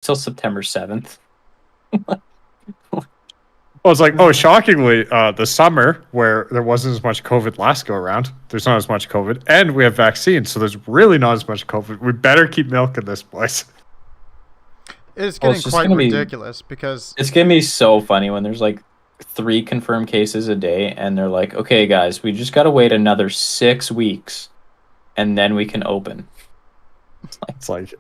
till September 7th. Well, it's like, oh, shockingly, the summer where there wasn't as much COVID last go around, there's not as much COVID, and we have vaccines, so there's really not as much COVID. We better keep milking this place. It's Well, getting quite ridiculous because it's gonna be so funny when there's like 3 confirmed cases a day, and they're like, "Okay, guys, we just gotta wait another 6 weeks, and then we can open." It's like,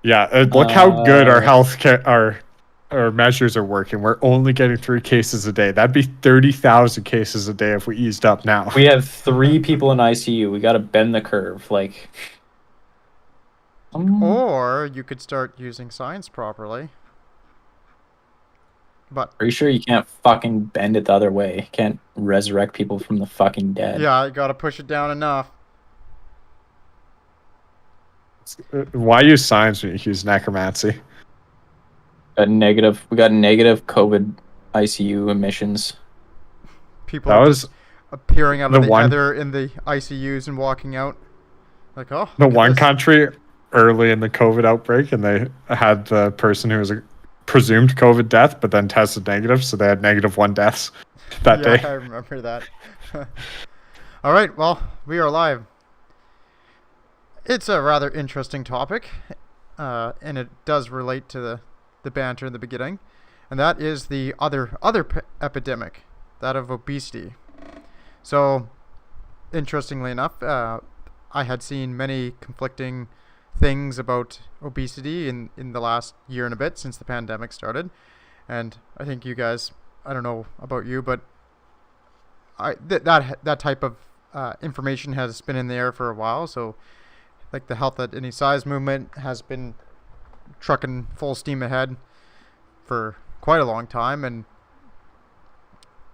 yeah, look how good our Uh, health care, our measures are working. We're only getting 3 cases a day. That'd be 30,000 cases a day if we eased up now. We have 3 people in ICU. We gotta bend the curve. Like, or you could start using science properly. But pretty sure you can't fucking bend it the other way. You can't resurrect people from the fucking dead. yeah, you gotta push it down enough. Why use science when you use necromancy? We got negative COVID ICU emissions. People That are was just appearing out of the the one- ether in the ICUs and walking out. Like, oh, the look at one this. country early in the COVID outbreak, and they had the person who was a presumed COVID death, but then tested negative, so they had -1 deaths that Yeah, day. I remember that. All right, well, we are live. It's a rather interesting topic, and it does relate to the banter in the beginning, and that is the other epidemic, that of obesity. So, interestingly enough, I had seen many conflicting things about obesity in the last year and a bit since the pandemic started, and I think you guys, I don't know about you, but that type of information has been in the air for a while. So, like the Health at Any Size movement has been trucking full steam ahead for quite a long time, and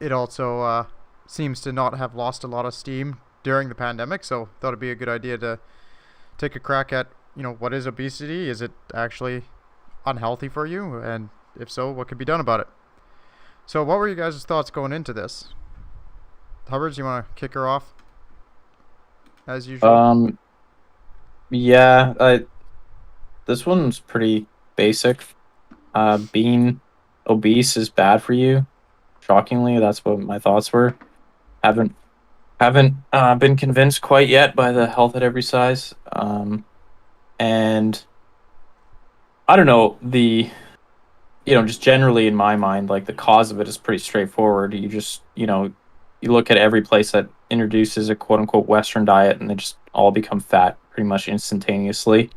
it also seems to not have lost a lot of steam during the pandemic. So, thought it'd be a good idea to take a crack at, what is obesity? Is it actually unhealthy for you? And if so, what could be done about it? So, what were you guys' thoughts going into this? Hubbard, you want to kick her off as usual? Yeah, this one's pretty basic. Being obese is bad for you. Shockingly, that's what my thoughts were. Haven't been convinced quite yet by the Health at Every Size. And I don't know, just generally in my mind, like the cause of it is pretty straightforward. You just, you look at every place that introduces a quote unquote Western diet and they just all become fat pretty much instantaneously.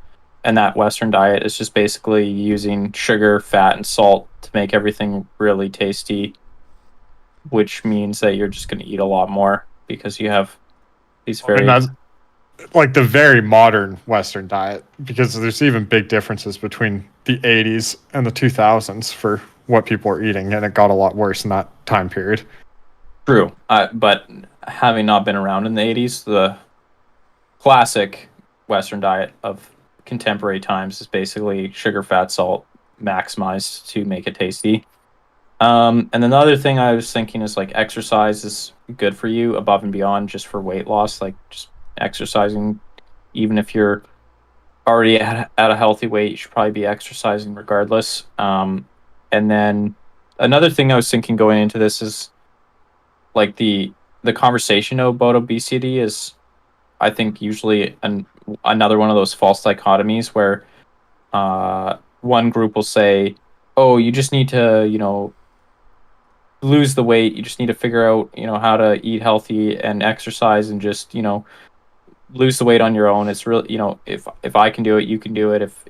And that Western diet is just basically using sugar, fat, and salt to make everything really tasty, which means that you're just going to eat a lot more because you have these very... And that's like the very modern Western diet, because there's even big differences between the 80s and the 2000s for what people are eating, and it got a lot worse in that time period. True, but having not been around in the 80s, the classic Western diet of contemporary times is basically sugar, fat, salt, maximized to make it tasty. And then the other thing I was thinking is like exercise is good for you above and beyond just for weight loss, like just exercising. Even if you're already at a healthy weight, you should probably be exercising regardless. And then another thing I was thinking going into this is like the conversation about obesity is, I think, usually another one of those false dichotomies where one group will say, oh, you just need to, lose the weight. You just need to figure out, how to eat healthy and exercise and just, lose the weight on your own. It's really, if I can do it, you can do it. If,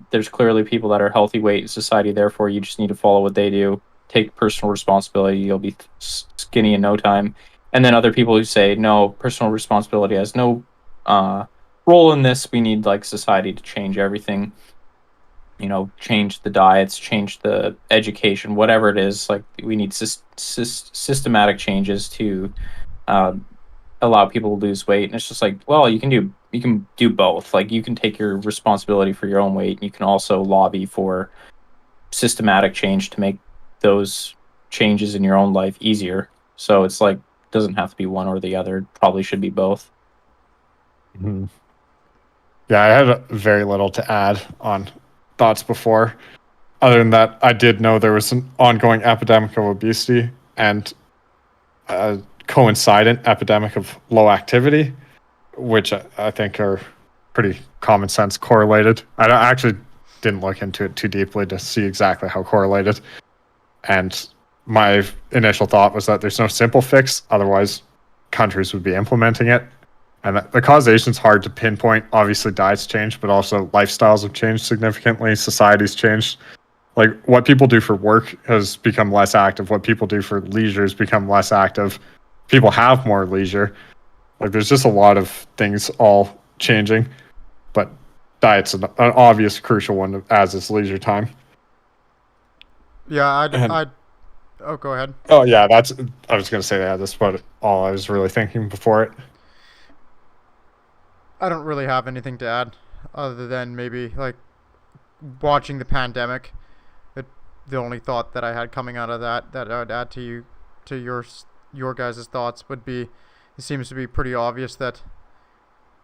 there's clearly people that are healthy weight in society, therefore you just need to follow what they do. Take personal responsibility. You'll be skinny in no time. And then other people who say, no, personal responsibility has no role in this. We need like society to change everything. Change the diets, change the education, whatever it is. Like we need systematic changes to allow people to lose weight. And it's just like, well, you can do both. Like you can take your responsibility for your own weight, and you can also lobby for systematic change to make those changes in your own life easier. So it's like, doesn't have to be one or the other. It probably should be both. Mm-hmm. Yeah, I had very little to add on thoughts before. Other than that, I did know there was an ongoing epidemic of obesity and a coincident epidemic of low activity, which I think are pretty common sense correlated. I actually didn't look into it too deeply to see exactly how correlated. And my initial thought was that there's no simple fix, otherwise countries would be implementing it. And the causation's hard to pinpoint. Obviously, diets change, but also lifestyles have changed significantly. Society's changed. Like what people do for work has become less active. What people do for leisure has become less active. People have more leisure. Like there's just a lot of things all changing. But diet's an obvious crucial one, as is leisure time. Yeah, And oh, go ahead. oh yeah, I was gonna say that. That's what all I was really thinking before it. I don't really have anything to add other than maybe like watching the pandemic. The only thought that I had coming out of that I would add to your guys' thoughts would be, it seems to be pretty obvious that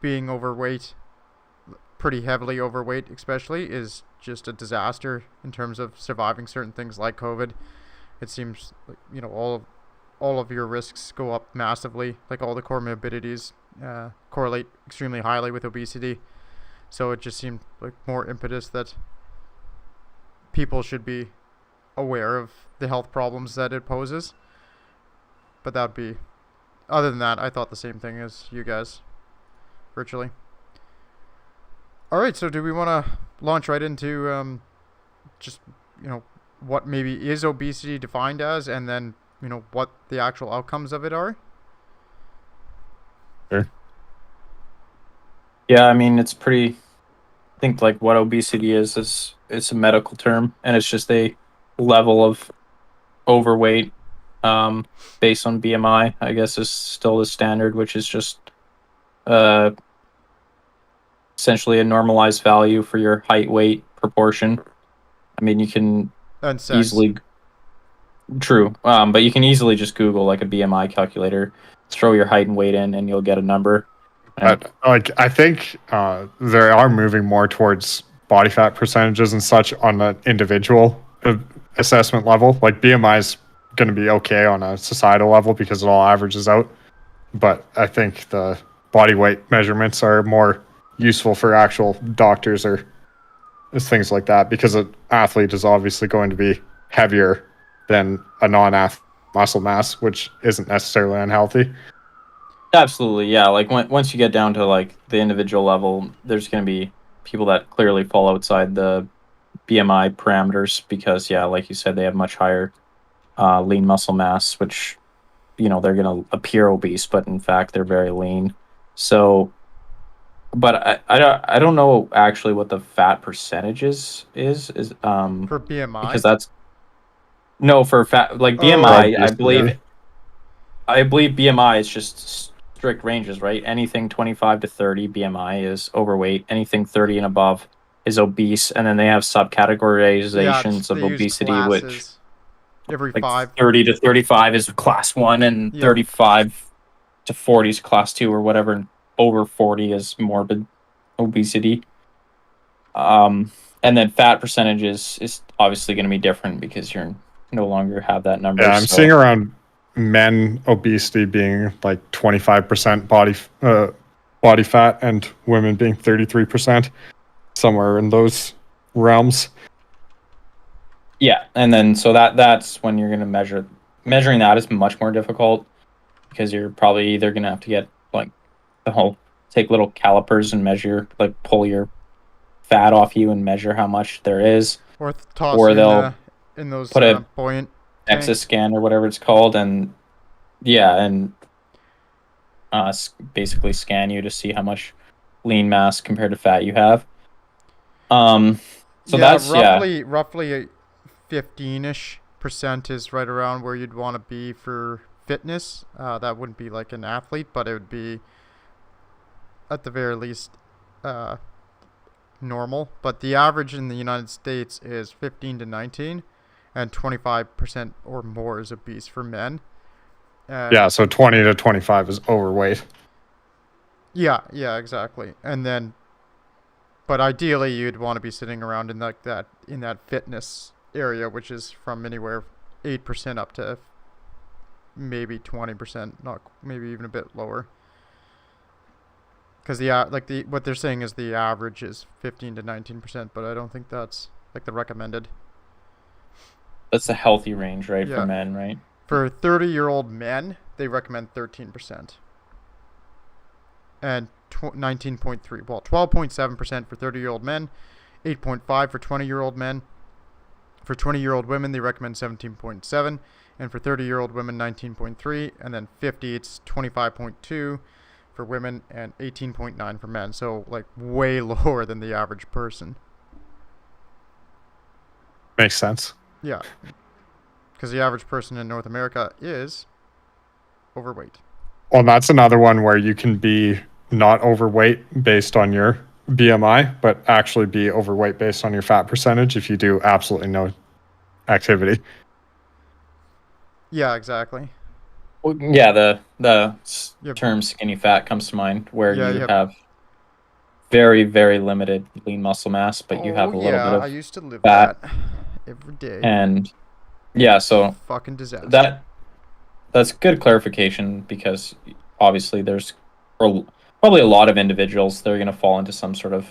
being overweight, pretty heavily overweight especially, is just a disaster in terms of surviving certain things like COVID. It seems like, all of your risks go up massively. Like all the comorbidities correlate extremely highly with obesity. So it just seemed like more impetus that people should be aware of the health problems that it poses. But that would be, other than that, I thought the same thing as you guys, virtually. All right, so do we want to launch right into just, what maybe is obesity defined as, and then, what the actual outcomes of it are? Sure. Yeah, I mean, it's pretty. I think like what obesity is it's a medical term, and it's just a level of overweight based on BMI. I guess is still the standard, which is just uh, essentially a normalized value for your height weight proportion. I mean, you can And sex. easily true, but you can easily just Google like a BMI calculator, throw your height and weight in, and you'll get a number. But like I think they are moving more towards body fat percentages and such on an individual assessment level. Like BMI is going to be okay on a societal level because it all averages out. But I think the body weight measurements are more useful for actual doctors or things like that, because an athlete is obviously going to be heavier than a non-athlete muscle mass, which isn't necessarily unhealthy. Absolutely, yeah. Like once you get down to like the individual level, there's going to be people that clearly fall outside the BMI parameters because, yeah, like you said, they have much higher lean muscle mass, which they're going to appear obese, but in fact they're very lean. So, but I don't know actually what the fat percentages is For BMI? because that's no for fat like Oh, BMI. Obviously. I believe BMI is just strict ranges, right? Anything 25 to 30 BMI is overweight. Anything 30 and above is obese, and then they have subcategorizations of they use obesity, which classes every like 5. 30 to 35 is class 1 and Yeah. 35 to 40 is class 2 or whatever, and over 40 is morbid obesity. And then fat percentages is obviously going to be different because you're no longer have that number. Yeah, I'm seeing around men obesity being like 25% body fat and women being 33%, somewhere in those realms. Yeah, and then so that's when you're going to measuring that is much more difficult because you're probably either going to have to get like take little calipers and measure, like pull your fat off you and measure how much there is, Or toss or they'll in those put a buoyant DEXA tanks. scan or whatever it's called, and basically scan you to see how much lean mass compared to fat you have. So Yeah, that's roughly 15-ish% is right around where you'd want to be for fitness. That wouldn't be like an athlete, but it would be at the very least normal. But the average in the United States is 15 to 19, and 25% or more is obese for men. Yeah, so 20 to 25 is overweight. Yeah, exactly. And then, But ideally, you'd want to be sitting around in that fitness area, which is from anywhere 8% up to maybe 20%, not maybe even a bit lower. Because what they're saying is the average is 15 to 19%, but I don't think that's like the recommended. That's a healthy range, right, Yeah. for men, right? For 30-year-old men, they recommend 13%. And 19.3, well, 12.7% for 30-year-old men, 8.5 for 20-year-old men. For 20-year-old women, they recommend 17.7, and for 30-year-old women, 19.3, and then 50, it's 25.2 for women and 18.9 for men. So like way lower than the average person. Makes sense. Yeah. Because the average person in North America is overweight. Well, that's another one where you can be not overweight based on your BMI, but actually be overweight based on your fat percentage if you do absolutely no activity. Yeah, exactly. Well, yeah, the Yep. term skinny fat comes to mind, where Yeah, you yep. have very, very limited lean muscle mass, but you have a little bit I of used to live fat. that every day. And yeah, so Fucking disaster. that's good clarification, because obviously there's probably a lot of individuals that are going to fall into some sort of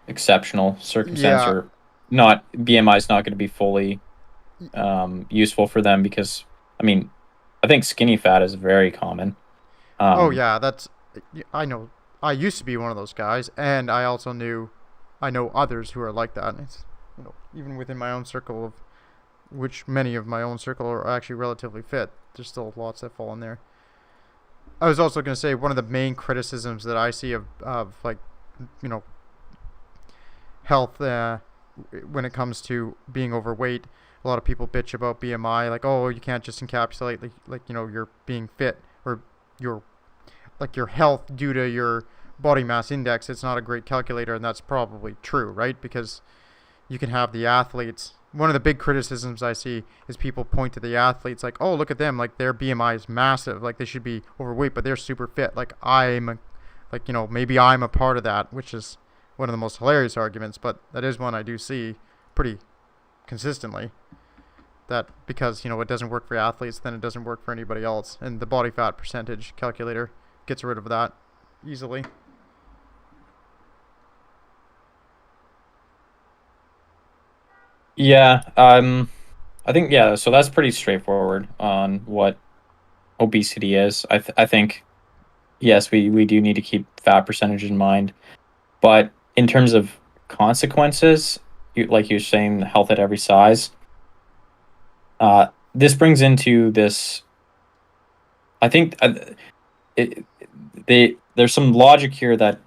exceptional circumstance, Yeah. or not. BMI is not going to be fully useful for them, because I mean, I think skinny fat is very common. Oh yeah, I know. I used to be one of those guys, and I know others who are like that. And it's, even within my own circle of, which many of my own circle are actually relatively fit. There's still lots that fall in there. I was also going to say one of the main criticisms that I see of like, health when it comes to being overweight. A lot of people bitch about BMI, like, oh, you can't just encapsulate you're being fit, or your health due to your body mass index. It's not a great calculator, and that's probably true, right? Because you can have the athletes. One of the big criticisms I see is people point to the athletes like, oh, look at them, like their BMI is massive, like they should be overweight, but they're super fit. Maybe I'm a part of that, which is one of the most hilarious arguments, but that is one I do see pretty consistently. That because, it doesn't work for athletes, then it doesn't work for anybody else. And the body fat percentage calculator gets rid of that easily. Yeah, I think, yeah. So that's pretty straightforward on what obesity is. I think, yes, we do need to keep fat percentage in mind, but in terms of consequences, like you're saying, health at every size. This brings into this. I think there's some logic here that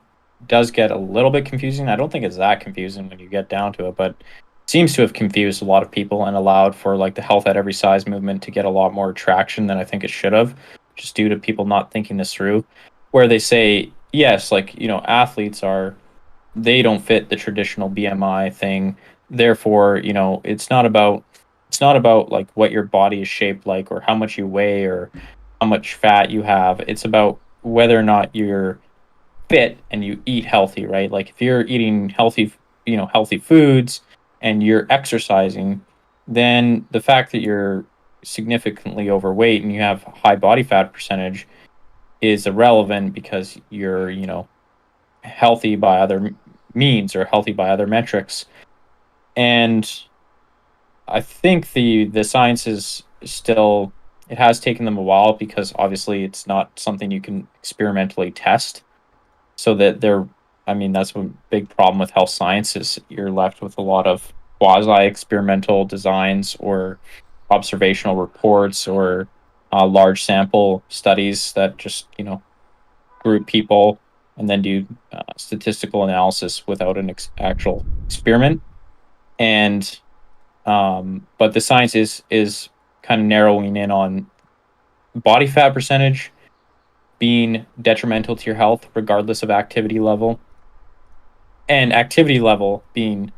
does get a little bit confusing. I don't think it's that confusing when you get down to it, but seems to have confused a lot of people and allowed for like the health at every size movement to get a lot more traction than I think it should have, just due to people not thinking this through. Where they say, yes, athletes they don't fit the traditional BMI thing. Therefore, it's not about like what your body is shaped like, or how much you weigh, or how much fat you have. It's about whether or not you're fit and you eat healthy, right? Like if you're eating healthy foods and you're exercising, then the fact that you're significantly overweight and you have high body fat percentage is irrelevant, because you're, healthy by other means, or healthy by other metrics. And I think the science is still, it has taken them a while, because obviously it's not something you can experimentally test. So that that's a big problem with health science, is you're left with a lot of quasi experimental designs, or observational reports, or large sample studies that just group people and then do statistical analysis without an actual experiment. And but the science is kind of narrowing in on body fat percentage being detrimental to your health regardless of activity level, and activity level being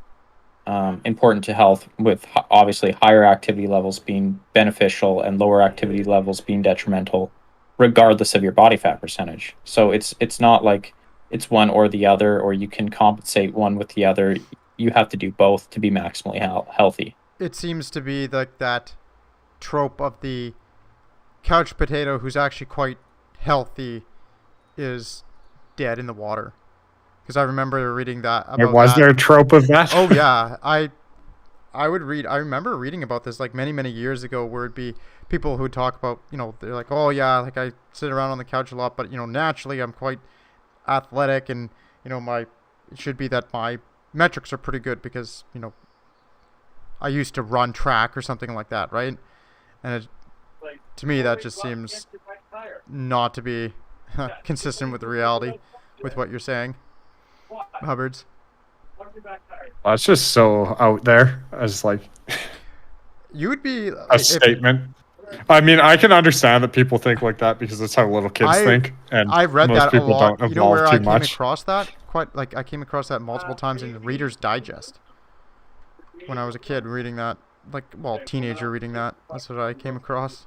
important to health, with obviously higher activity levels being beneficial and lower activity levels being detrimental regardless of your body fat percentage. So it's not like it's one or the other, or you can compensate one with the other. You have to do both to be maximally healthy. It seems to be like that trope of the couch potato who's actually quite healthy is dead in the water. Because I remember reading that about Was that. there a trope of that? Oh yeah, I would read. I remember reading about this like many years ago, where it'd be people who would talk about, they're like, oh yeah, like I sit around on the couch a lot, but naturally I'm quite athletic, and it should be that my metrics are pretty good because I used to run track or something like that, right? And to me that just seems not to be consistent with the reality with what you're saying, Hubbards. Well, it's just so out there as like You would be a statement. I mean, I can understand that people think like that because that's how little kids think, and I've read most that a people lot. don't You know where evolve I too came much. across that? I came across that multiple times in Reader's Digest when I was a kid reading that. Teenager reading that. That's what I came across.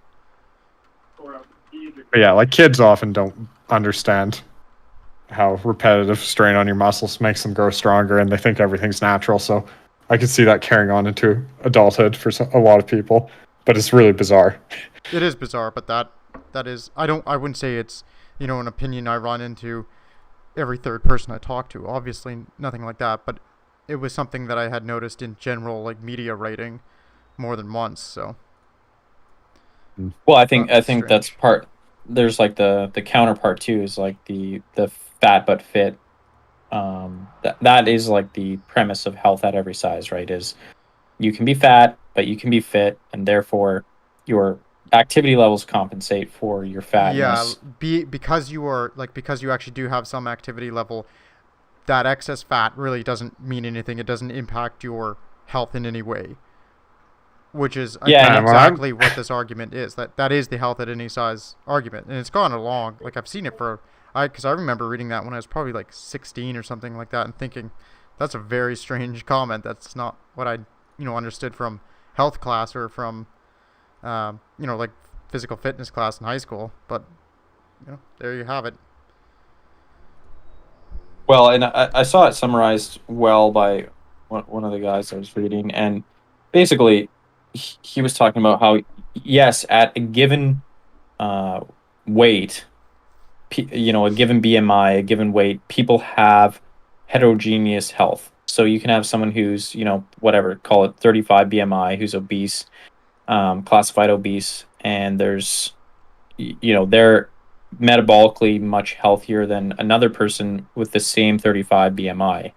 But yeah, like kids often don't understand how repetitive strain on your muscles makes them grow stronger, and they think everything's natural. So I could see that carrying on into adulthood for a lot of people, but it's really bizarre. It is bizarre, but that is I wouldn't say it's an opinion I run into every third person I talk to. Obviously nothing like that, but it was something that I had noticed in general like media writing more than once. So Well, I think strange. that's part. There's like the counterpart too is like the fat but fit. That is like the premise of health at every size, right? Is you can be fat, but you can be fit, and therefore your activity levels compensate for your fatness. Because you actually do have some activity level, that excess fat really doesn't mean anything. It doesn't impact your health in any way. Which is exactly what this argument is. That is the health at any size argument, and it's gone along. Like I've seen it because I remember reading that when I was probably like 16 or something like that, and thinking that's a very strange comment. That's not what I understood from health class or from like physical fitness class in high school. But there you have it. Well, and I saw it summarized well by one of the guys I was reading, and basically he was talking about how, yes, at a given weight, a given BMI, a given weight, people have heterogeneous health. So you can have someone who's, whatever, call it 35 BMI, who's obese, classified obese, and there's, they're metabolically much healthier than another person with the same 35 BMI.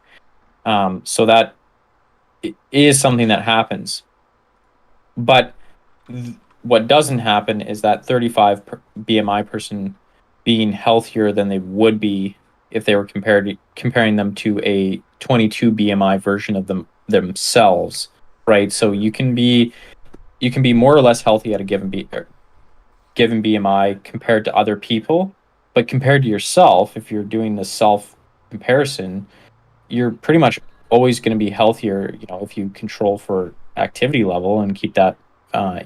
So that is something that happens. But what doesn't happen is that 35 BMI person being healthier than they would be if they were comparing them to a 22 BMI version of themselves, right? So you can be more or less healthy at a given BMI compared to other people, but compared to yourself, if you're doing the self comparison, you're pretty much always going to be healthier. If you control for activity level and keep that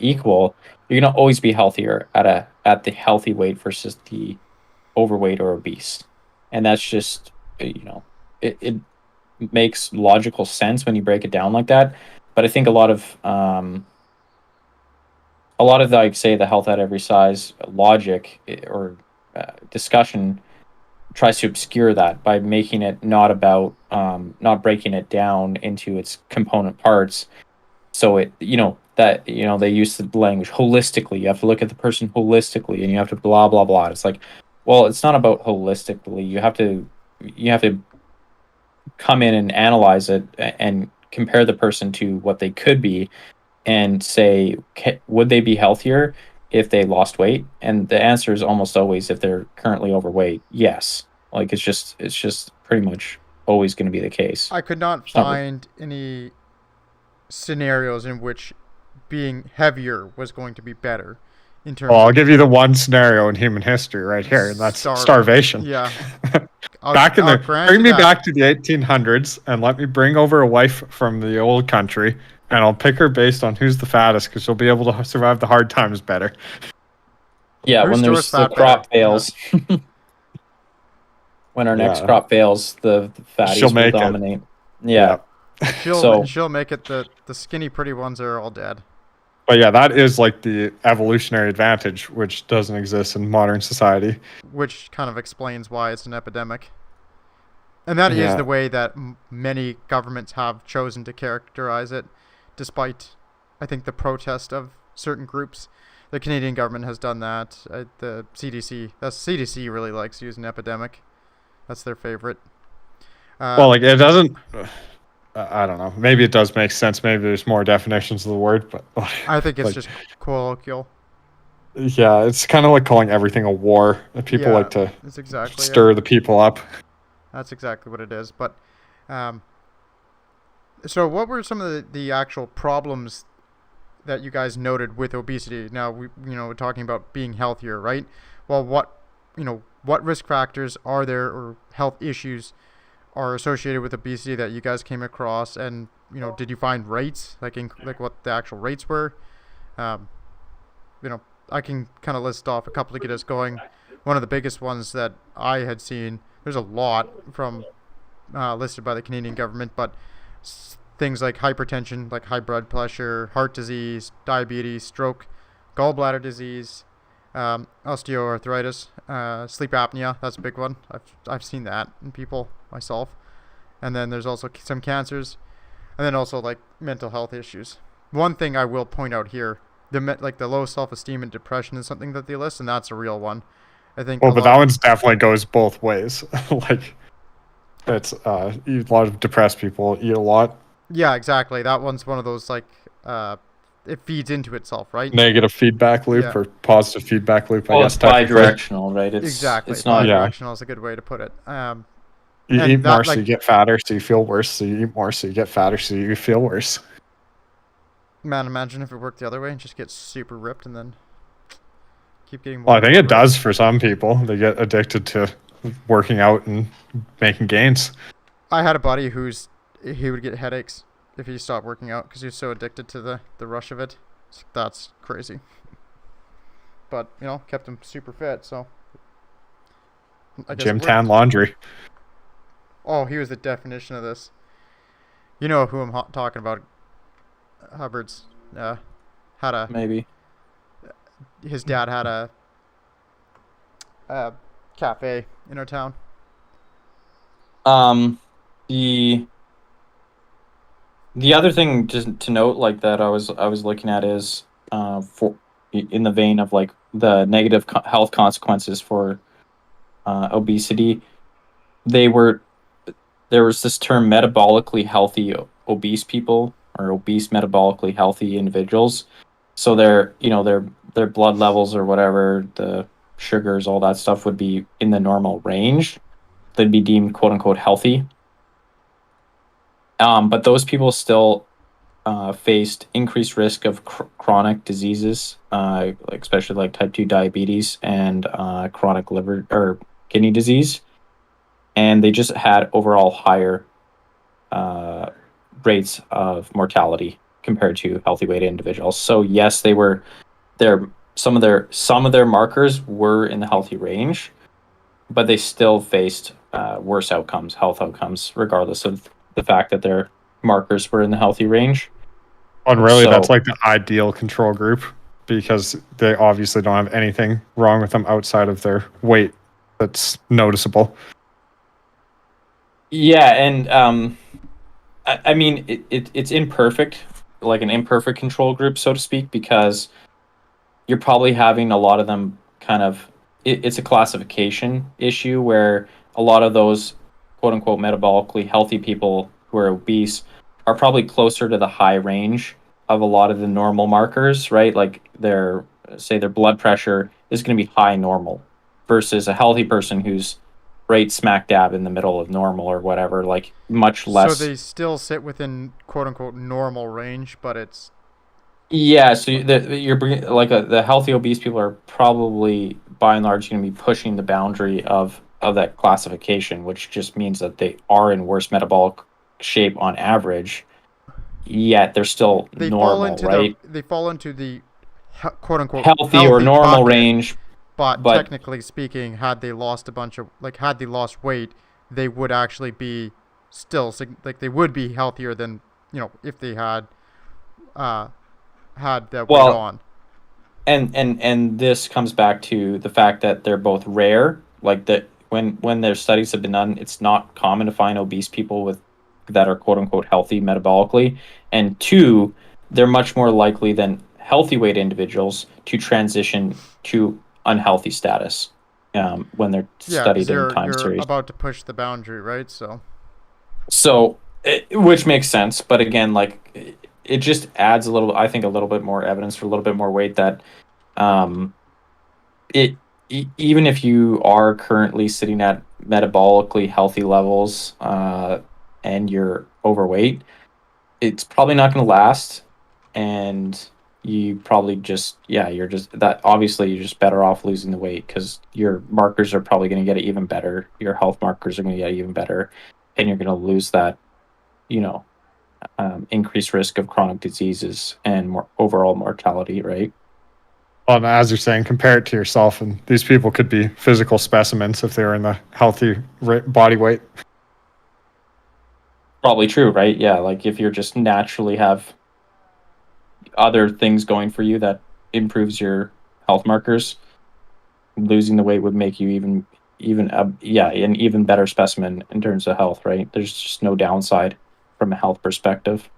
equal, you're going to always be healthier at the healthy weight versus the overweight or obese. And that's just, it makes logical sense when you break it down like that. But I think a lot of like, say, the health at every size logic or discussion tries to obscure that by making it not about not breaking it down into its component parts. So they use the language holistically. You have to look at the person holistically, and you have to blah blah blah. It's like, well, it's not about holistically. You have to come in and analyze it and compare the person to what they could be, and say, would they be healthier if they lost weight? And the answer is almost always, if they're currently overweight, yes. Like it's just pretty much always going to be the case. I could not find any scenarios in which being heavier was going to be better in terms. Well, I'll give you the one scenario in human history right here, and that's starvation. Yeah. Bring me back to the 1800s and let me bring over a wife from the old country, and I'll pick her based on who's the fattest, because she'll be able to survive the hard times better. Yeah, when there's the crop fails. Yeah. When our next Yeah. crop fails, the fatties She'll will make it. dominate. Yeah. So- She'll make it. The skinny pretty ones are all dead. But yeah, that is like the evolutionary advantage, which doesn't exist in modern society. Which kind of explains why it's an epidemic. And that is Yeah. the way that many governments have chosen to characterize it, despite, I think, the protest of certain groups. The Canadian government has done that. The CDC really likes using epidemic. That's their favorite. Well, like it doesn't. I don't know. Maybe it does make sense. Maybe there's more definitions of the word, but I think it's like, just colloquial. yeah, it's kind of like calling everything a war. People Yeah, like to that's exactly it. stir the people up. That's exactly what it is. But, so what were some of the actual problems that you guys noted with obesity? Now we're talking about being healthier, right? Well, what risk factors are there, or health issues are associated with obesity that you guys came across? And did you find rates, like what the actual rates were? I can kind of list off a couple to get us going. One of the biggest ones that I had seen, there's a lot from listed by the Canadian government, but things like hypertension, like high blood pressure, heart disease, diabetes, stroke, gallbladder disease, osteoarthritis, sleep apnea. That's a big one. I've seen that in people myself. And then there's also some cancers, and then also like mental health issues. One thing I will point out here, the low self-esteem and depression is something that they list, and that's a real one. I think. Well, but that one's definitely goes both ways. Like, it's a lot of depressed people eat a lot. Yeah, exactly. That one's one of those like it feeds into itself, right? Negative feedback loop Yeah. or positive feedback loop. I Well, guess it's technically. bi-directional, right? Exactly. It's not. Yeah. Bi-directional is a good way to put it. You and eat that, more, so like- you get fatter, so you feel worse. So you eat more, so you get fatter, so you feel worse. Man, imagine if it worked the other way and just get super ripped and then keep getting more. Well, I and think more it ripped. does for some people. They get addicted to working out and making gains. I had a buddy he would get headaches if he stopped working out because he was so addicted to the rush of it. That's crazy. But kept him super fit. So I guess it Gym worked. tan laundry. Oh, he was the definition of this. You know who I'm talking about. Hubbard's had a Maybe. his dad had a cafe in our town. The other thing just to note, like that I was looking at is for in the vein of like the negative health consequences for obesity. There was this term metabolically healthy obese people, or obese metabolically healthy individuals. So their blood levels or whatever, the sugars, all that stuff would be in the normal range. They'd be deemed quote unquote healthy. But those people still faced increased risk of chronic diseases, like especially like type 2 diabetes and chronic liver or kidney disease. And they just had overall higher rates of mortality compared to healthy weight individuals. So yes, they were some of their markers were in the healthy range, but they still faced worse health outcomes, regardless of the fact that their markers were in the healthy range. And really, So- that's like the ideal control group because they obviously don't have anything wrong with them outside of their weight that's noticeable. Yeah, and I mean it's imperfect, like an imperfect control group, so to speak, because you're probably having a lot of them kind of it's a classification issue where a lot of those quote unquote metabolically healthy people who are obese are probably closer to the high range of a lot of the normal markers, right? Like their blood pressure is going to be high normal versus a healthy person who's right smack dab in the middle of normal or whatever, like much less. So they still sit within quote unquote normal range, but it's Yeah, so you're like the healthy obese people are probably by and large going to be pushing the boundary of that classification, which just means that they are in worse metabolic shape on average. Yet they're still normal, right? they fall into the quote unquote Healthy or normal bucket, range, But But technically speaking, had they lost had they lost weight, they would actually be they would be healthier than, if they had uh, had that weight well, on. and this comes back to the fact that they're both rare. Like that when their studies have been done, it's not common to find obese people with that are quote unquote healthy metabolically. And two, they're much more likely than healthy weight individuals to transition to unhealthy status when they're Yeah, because studied in time you're series. about to push the boundary, right? So So, which makes sense, but again, like it just adds a little. I think a little bit more evidence for a little bit more weight that um, it even if you are currently sitting at metabolically healthy levels and you're overweight, it's probably not going to last, and you probably just you're just that obviously you're just better off losing the weight because your markers are probably going to get even better. Your health markers are going to get even better, and you're going to lose that you know increased risk of chronic diseases and more overall mortality, right? As you're saying, compare it to yourself, and these people could be physical specimens if they were in the healthy body weight. Probably true, right? Yeah, like if you're just naturally have other things going for you that improves your health markers, losing the weight would make you an even better specimen in terms of health, right? There's just no downside from a health perspective.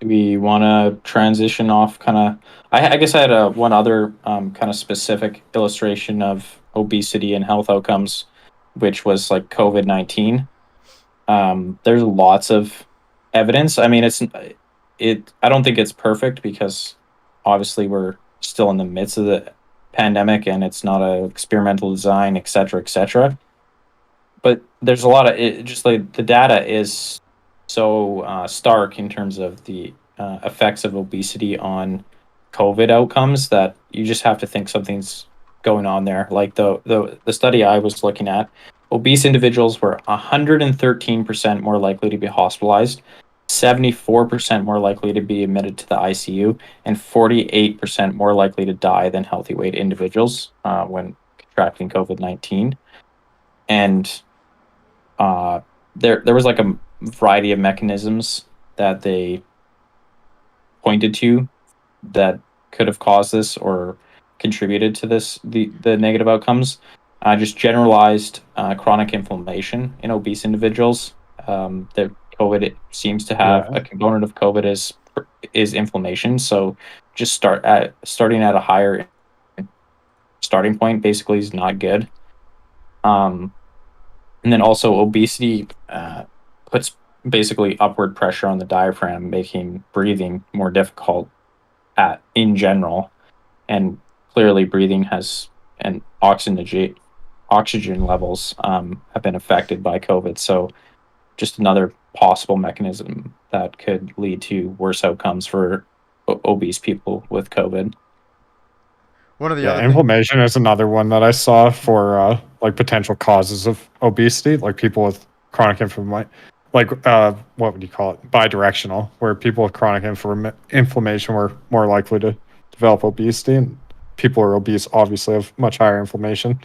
We want to transition off kind of I guess I had one other kind of specific illustration of obesity and health outcomes, which was like COVID-19. There's lots of evidence. I mean, I don't think it's perfect because obviously we're still in the midst of the pandemic and it's not a experimental design, et cetera, et cetera. But there's a lot of just like the data is so stark in terms of the effects of obesity on COVID outcomes that you just have to think something's going on there. Like the study I was looking at, obese individuals were 113% more likely to be hospitalized, 74% more likely to be admitted to the ICU, and 48% more likely to die than healthy weight individuals when contracting COVID-19. And there was like a variety of mechanisms that they pointed to that could have caused this or contributed to the negative outcomes. Just generalized chronic inflammation in obese individuals. The COVID it seems to have Yeah. a component of COVID is inflammation. So just starting at a higher starting point basically is not good. Um, and then also obesity puts basically upward pressure on the diaphragm, making breathing more difficult in general. And clearly, breathing has and oxygen levels have been affected by COVID. So, just another possible mechanism that could lead to worse outcomes for obese people with COVID. one of the Yeah, other things, inflammation is another one that I saw for like potential causes of obesity, like people with chronic inflammation, like what would you call it? Bidirectional, where people with chronic inflammation were more likely to develop obesity, and people who are obese obviously have much higher inflammation.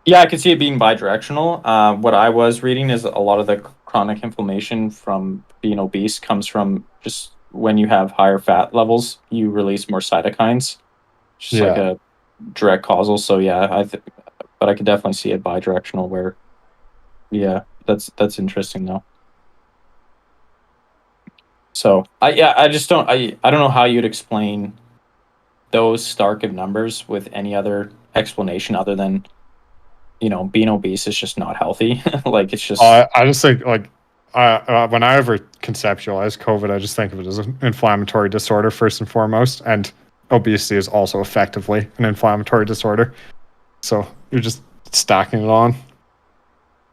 Yeah, I could see it being bidirectional. What I was reading is a lot of the chronic inflammation from being obese comes from just when you have higher fat levels, you release more cytokines. Just like Yeah, a direct causal. So yeah, but I could definitely see it bidirectional. Where yeah, that's interesting though. So I just I don't know how you'd explain those stark of numbers with any other explanation other than being obese is just not healthy. Like it's just I just think like when I ever conceptualize COVID, I just think of it as an inflammatory disorder first and foremost, and obesity is also effectively an inflammatory disorder. So you're just stacking it on.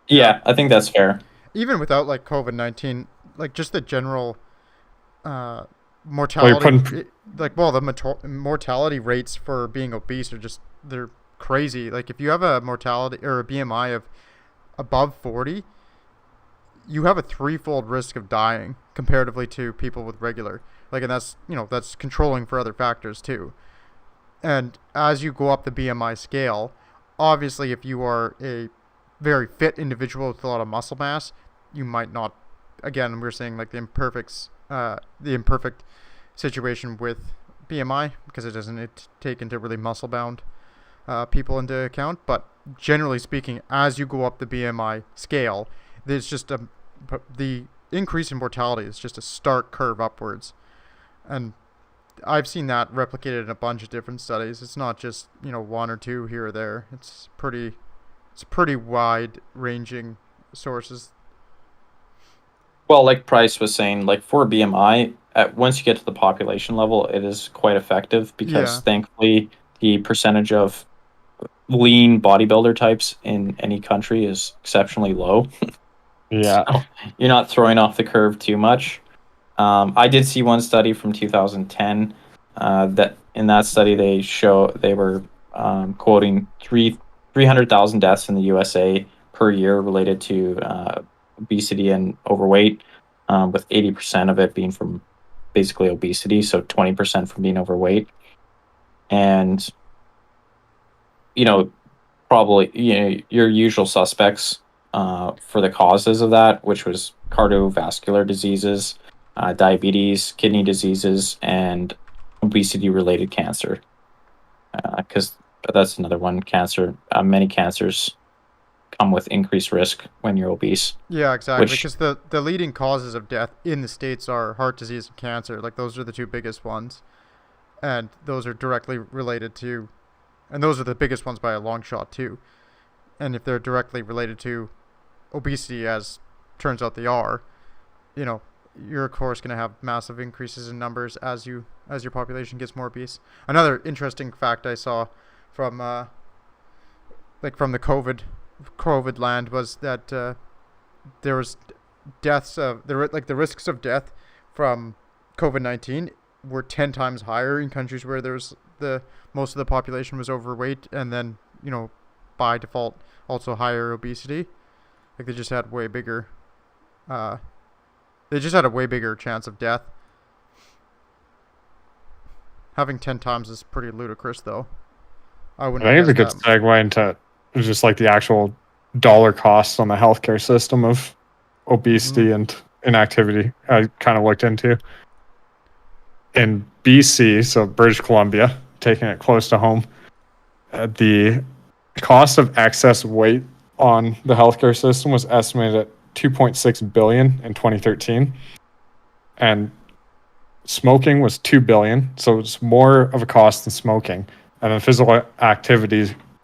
yeah, yeah, I think that's fair. even without like COVID-19, like just the general uh, Well, you're mortality, putting the mortality rates for being obese are they're crazy. Like if you have a mortality or a BMI of above 40, you have a threefold risk of dying comparatively to people with regular. Like, and that's, that's controlling for other factors too. And as you go up the BMI scale, obviously if you are a very fit individual with a lot of muscle mass, you might not, again, we're saying like the imperfect situation with BMI, because it doesn't take into really muscle bound people into account. But generally speaking, as you go up the BMI scale, there's just the increase in mortality is just a stark curve upwards. And I've seen that replicated in a bunch of different studies. It's not just, one or two here or there. It's pretty wide ranging sources. Well, like Price was saying, like for BMI, once you get to the population level, it is quite effective because thankfully the percentage of lean bodybuilder types in any country is exceptionally low. Yeah. So you're not throwing off the curve too much. I did see one study from 2010 that in that study they were quoting 300,000 deaths in the USA per year related to obesity and overweight, with 80% of it being from basically obesity, so 20% from being overweight. And probably your usual suspects for the causes of that, which was cardiovascular diseases, diabetes, kidney diseases, and obesity-related cancer. Because that's another one. Cancer. Many cancers come with increased risk when you're obese. Yeah, exactly. Because the leading causes of death in the States are heart disease and cancer. Like, those are the two biggest ones, and those are directly related to, and those are the biggest ones by a long shot too. And if they're directly related to obesity, as turns out they are, you're of course going to have massive increases in numbers as your population gets more obese. Another interesting fact I saw from from the COVID land was that there was deaths of the risks of death from COVID-19 were 10 times higher in countries where there's most of the population was overweight, and then by default also higher obesity. Like, they just had way bigger a way bigger chance of death. Having 10 times is pretty ludicrous, though. I think it's a good segue into just like the actual dollar costs on the healthcare system of obesity and inactivity. I kind of looked into in BC, so British Columbia, taking it close to home. The cost of excess weight on the healthcare system was estimated at $2.6 billion in 2013, and smoking was $2 billion, so it's more of a cost than smoking. And then physical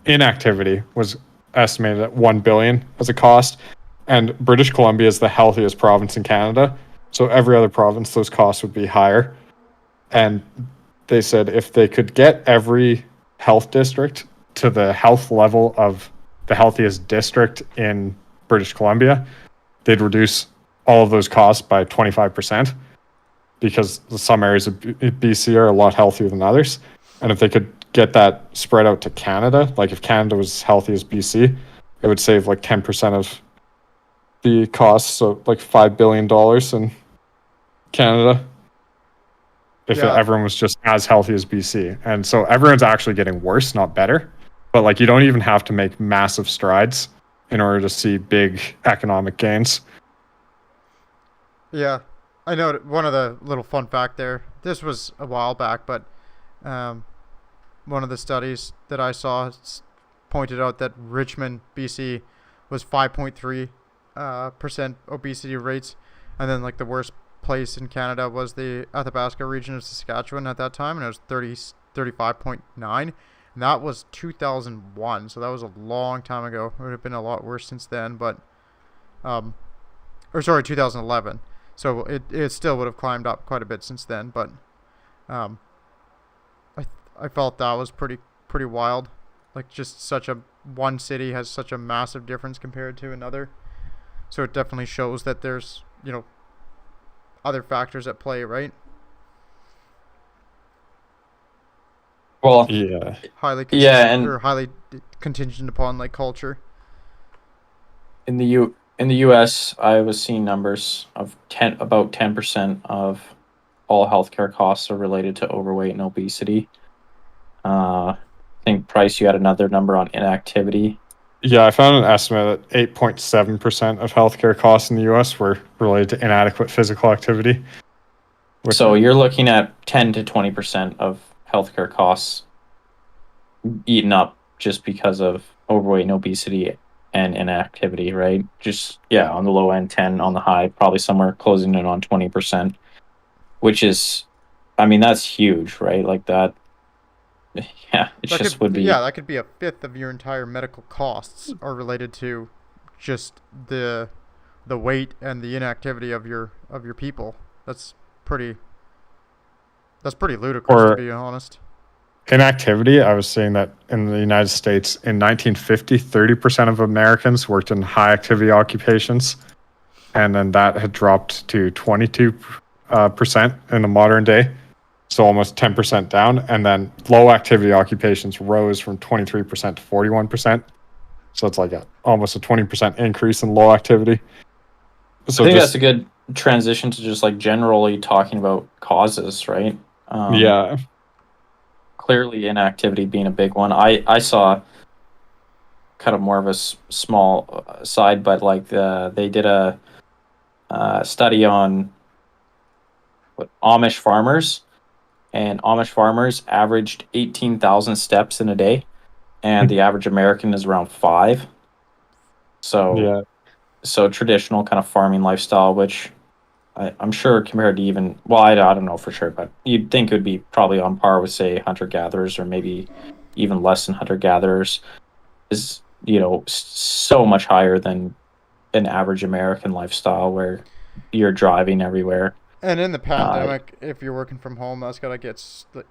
inactivity was estimated at $1 billion as a cost. And British Columbia is the healthiest province in Canada, so every other province, those costs would be higher. And they said if they could get every health district to the health level of the healthiest district in British Columbia, they'd reduce all of those costs by 25%, because some areas of BC are a lot healthier than others. And if they could get that spread out to Canada, like if Canada was as healthy as BC, it would save like 10% of the costs, so like $5 billion in Canada, if everyone was just as healthy as BC. And so everyone's actually getting worse, not better. But like, you don't even have to make massive strides in order to see big economic gains. Yeah, I know one of the little fun fact there, this was a while back, but one of the studies that I saw pointed out that Richmond, BC was 5.3% obesity rates, and then like the worst place in Canada was the Athabasca region of Saskatchewan at that time, and it was 35.9, and that was 2001, so that was a long time ago. It would have been a lot worse since then, but 2011. So it still would have climbed up quite a bit since then, but I felt that was pretty wild. Like, just one city has such a massive difference compared to another. So it definitely shows that there's, other factors at play, right? Well, yeah, highly contingent upon like culture. In the in the U.S., I was seeing numbers of about 10% of all healthcare costs are related to overweight and obesity. I think Price, you had another number on inactivity. Yeah, I found an estimate that 8.7% of healthcare costs in the US were related to inadequate physical activity. So you're looking at 10 to 20% of healthcare costs eaten up just because of overweight and obesity and inactivity, right? Just, yeah, on the low end, 10, on the high, probably somewhere closing in on 20%, which is, I mean, that's huge, right? Like that, yeah, it That just could would be. yeah, that could be a fifth of your entire medical costs are related to just the weight and the inactivity of your people. That's pretty that's pretty ludicrous to Or be honest. inactivity, I was seeing that in the United States in 1950, 30% of Americans worked in high activity occupations. And then that had dropped to 22% in the modern day. So almost 10% down. And then low activity occupations rose from 23% to 41%. So it's like almost a 20% increase in low activity. So I think that's a good transition to just like generally talking about causes, right? Yeah. Clearly, inactivity being a big one. I saw kind of more of a small side, but like they did a study on Amish farmers, and Amish farmers averaged 18,000 steps in a day, and the average American is around 5. So, Yeah. so traditional kind of farming lifestyle, which I'm sure compared to even, well, I don't know for sure, but you'd think it would be probably on par with, say, hunter gatherers, or maybe even less than hunter gatherers, is, so much higher than an average American lifestyle where you're driving everywhere. And in the Uh, pandemic, if you're working from home, that's got to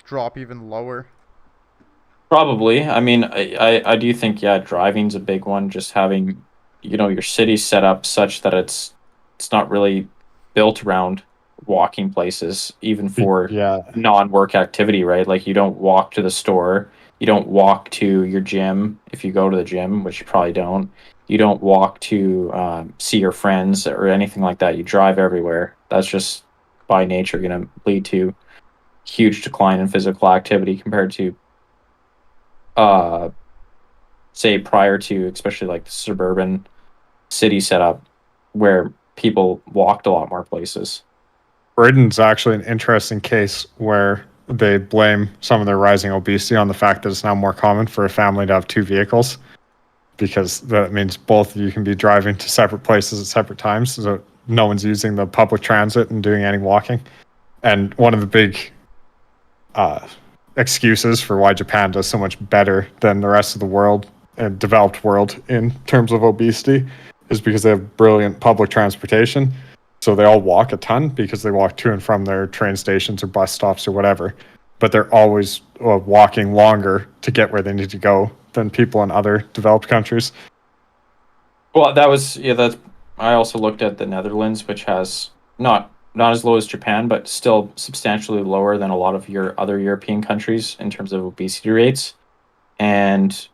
drop even lower. Probably. I mean, I do think, yeah, driving's a big one. Just having, your city set up such that it's not really built around walking places, even for Yeah. non-work activity, right? Like you don't walk to the store, you don't walk to your gym if you go to the gym, which you probably don't. You don't walk to see your friends or anything like that. You drive everywhere. That's just by nature going to lead to huge decline in physical activity compared to uh say prior to, especially like the suburban city setup where people walked a lot more places. Britain's actually an interesting case where they blame some of their rising obesity on the fact that it's now more common for a family to have 2 vehicles, because that means both of you can be driving to separate places at separate times. So no one's using the public transit and doing any walking. And one of the big excuses for why Japan does so much better than the rest of the world and developed world in terms of obesity is because they have brilliant public transportation. So they all walk a ton because they walk to and from their train stations or bus stops or whatever. But they're always walking longer to get where they need to go than people in other developed countries. Well, that's I also looked at the Netherlands, which has not as low as Japan, but still substantially lower than a lot of your other European countries in terms of obesity rates. And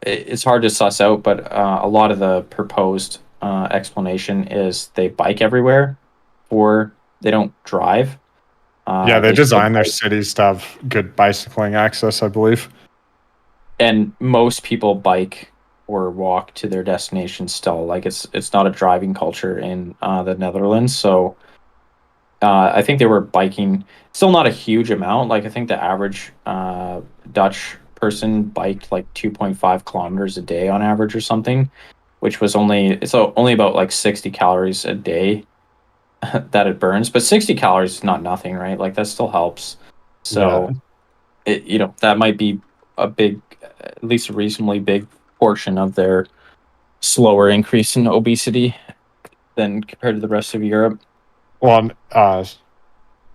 it's hard to suss out, but a lot of the proposed explanation is they bike everywhere, or they don't drive. Yeah, they They still design their bike, cities to have good bicycling access, I believe. and most people bike or walk to their destination still. Like it's not a driving culture in the Netherlands, so I think they were biking, still not a huge amount. Like I think the average Dutch person biked like 2.5 kilometers a day on average or something, which was only about like 60 calories a day that it burns. But 60 calories is not nothing, right? Like that still helps. Yeah. So that might be a big, at least a reasonably big portion of their slower increase in obesity than compared to the rest of Europe. Well,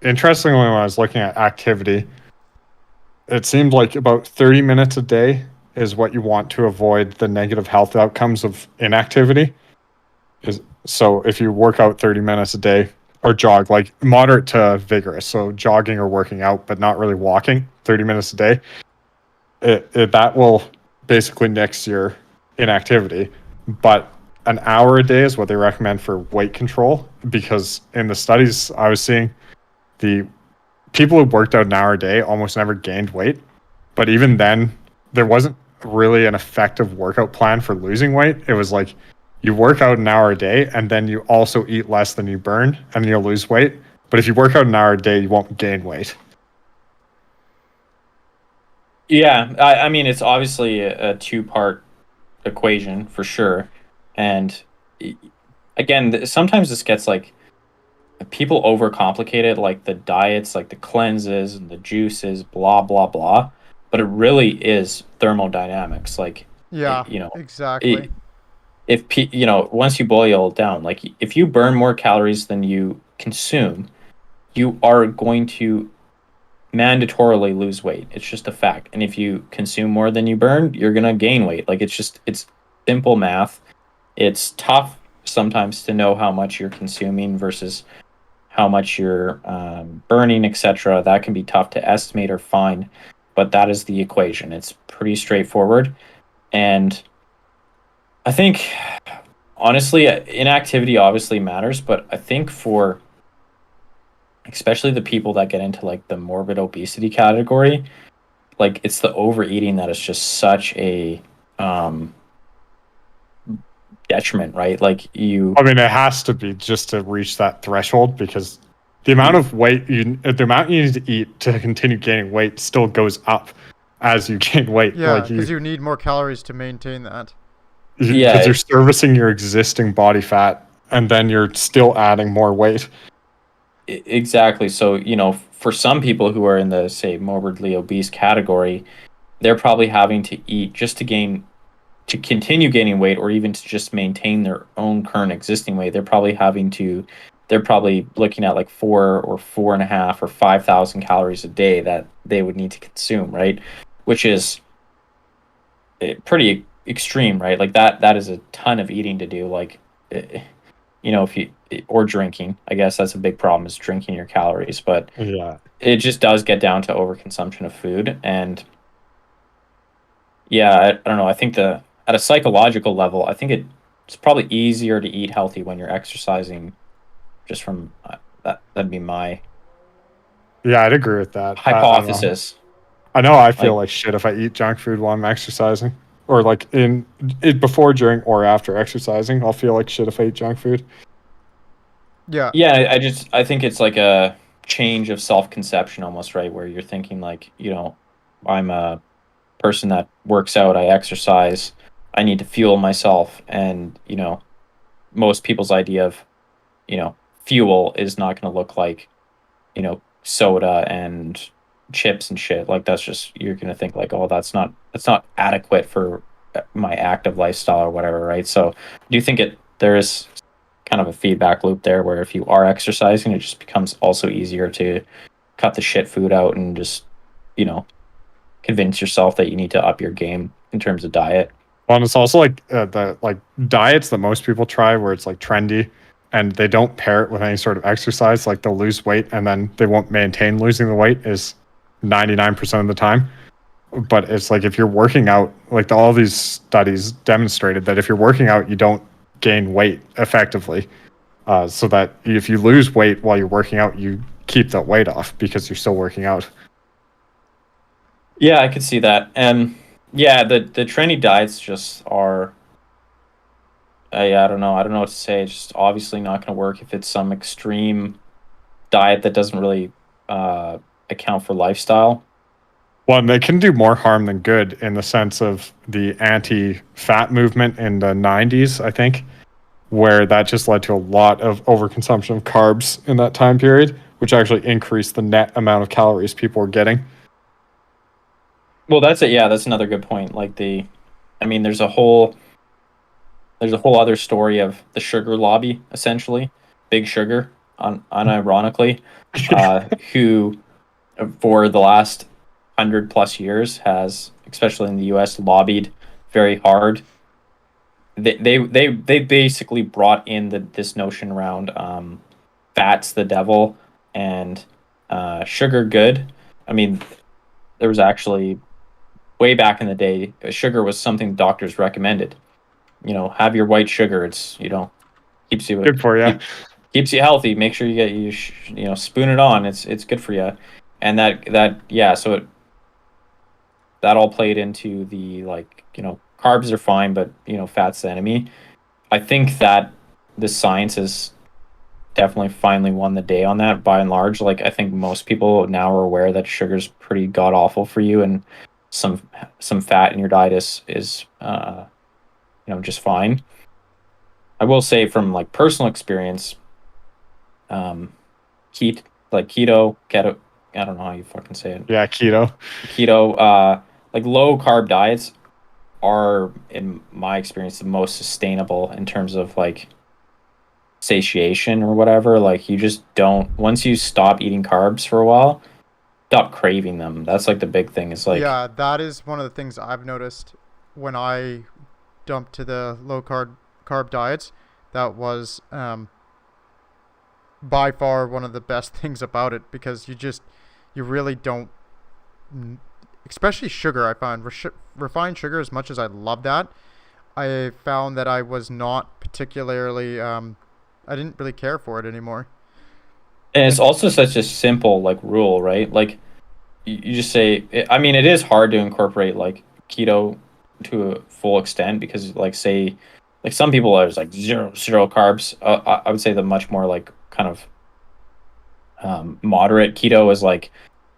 interestingly, when I was looking at activity, it seemed like about 30 minutes a day is what you want to avoid the negative health outcomes of inactivity. So if you work out 30 minutes a day or jog, like moderate to vigorous, so jogging or working out, but not really walking 30 minutes a day, that will basically nix your inactivity. But an hour a day is what they recommend for weight control, because in the studies I was seeing, the people who worked out an hour a day almost never gained weight. But even then, there wasn't really an effective workout plan for losing weight. It was like you work out an hour a day and then you also eat less than you burn and you'll lose weight. But if you work out an hour a day, you won't gain weight. Yeah, I mean, it's obviously a two-part equation for sure. And again, sometimes this gets like people overcomplicate it, like the diets, like the cleanses and the juices, blah, blah, blah. But it really is thermodynamics. Like, Yeah, you know, exactly. once you boil it down, like if you burn more calories than you consume, you are going to mandatorily lose weight. It's just a fact. And if you consume more than you burn, you're gonna gain weight. Like it's simple math. It's tough sometimes to know how much you're consuming versus how much you're burning, etc. That can be tough to estimate or find, but that is the equation. It's pretty straightforward. And I think honestly, inactivity obviously matters, but I think for especially the people that get into like the morbid obesity category, like it's the overeating that is just such a um detriment, right? Like I mean, it has to be just to reach that threshold, because the amount of weight the amount you need to eat to continue gaining weight still goes up as you gain weight. Yeah, Like because you need more calories to maintain that. Yeah, because you're servicing your existing body fat and then you're still adding more weight. exactly. So, for some people who are in the, say, morbidly obese category, they're probably having to eat just to continue gaining weight, or even to just maintain their own current existing weight. They're probably looking at like 4 or 4.5 or 5,000 calories a day that they would need to consume, right? Which is pretty extreme, right? Like that is a ton of eating to do. Like, if you, or drinking, I guess that's a big problem, is drinking your calories. But Yeah. it just does get down to overconsumption of food. And yeah, I don't know. I think at a psychological level, I think it's probably easier to eat healthy when you're exercising. Just from that'd be my Yeah, I'd agree with that. I don't know. hypothesis. I know I feel Like, like shit if I eat junk food while I'm exercising, or like in it before, during, or after exercising. I'll feel like shit if I eat junk food. Yeah, yeah, I think it's like a change of self-conception almost, right? Where you're thinking like, I'm a person that works out, I exercise, I need to fuel myself, and most people's idea of fuel is not going to look like soda and chips and shit. Like that's just, you're going to think like, oh, that's not adequate for my active lifestyle or whatever, right? So do you think there is kind of a feedback loop there, where if you are exercising, it just becomes also easier to cut the shit food out and just you know convince yourself that you need to up your game in terms of diet? Well, and it's also like the like diets that most people try, where it's like trendy, and they don't pair it with any sort of exercise. Like they'll lose weight and then they won't maintain losing the weight, is 99% of the time. But it's like if you're working out, like all these studies demonstrated that if you're working out, you don't gain weight effectively. So that if you lose weight while you're working out, you keep that weight off because you're still working out. Yeah, I could see that. And yeah, the trendy diets just are, I don't know. I don't know what to say. It's just obviously not going to work if it's some extreme diet that doesn't really account for lifestyle. Well, and they can do more harm than good, in the sense of the anti-fat movement in the 90s, I think, where that just led to a lot of overconsumption of carbs in that time period, which actually increased the net amount of calories people were getting. Well, that's it. Yeah, that's another good point. Like I mean, there's a whole other story of the sugar lobby, essentially, Big Sugar, unironically, who for the last 100+ years has, especially in the U.S., lobbied very hard. They basically brought in this notion around fat's the devil and sugar good. I mean, there was actually way back in the day, sugar was something doctors recommended. have your white sugar. It's keeps you Good for you. keeps you healthy. Make sure you get spoon it on. It's good for you, and so that all played into the carbs are fine, but fat's the enemy. I think that the science has definitely finally won the day on that by and large. Like I think most people now are aware that sugar's pretty god awful for you, and some fat in your diet is just fine. I will say from like personal experience, keto, I don't know how you fucking say it. Yeah, keto. Like low carb diets are, in my experience, the most sustainable in terms of like satiation or whatever. Like you just don't, once you stop eating carbs for a while, stop craving them. That's like the big thing. Is like, Yeah, that is one of the things I've noticed when I dumped to the low carb diets. That was by far one of the best things about it, because you really don't, especially sugar. I find refined sugar, as much as I love that, I found that I was not particularly I didn't really care for it anymore. and it's also such a simple like rule, right? Like you just say, I mean, it is hard to incorporate like keto to a full extent because like say like some people are like zero carbs. I would say the much more like kind of moderate keto is like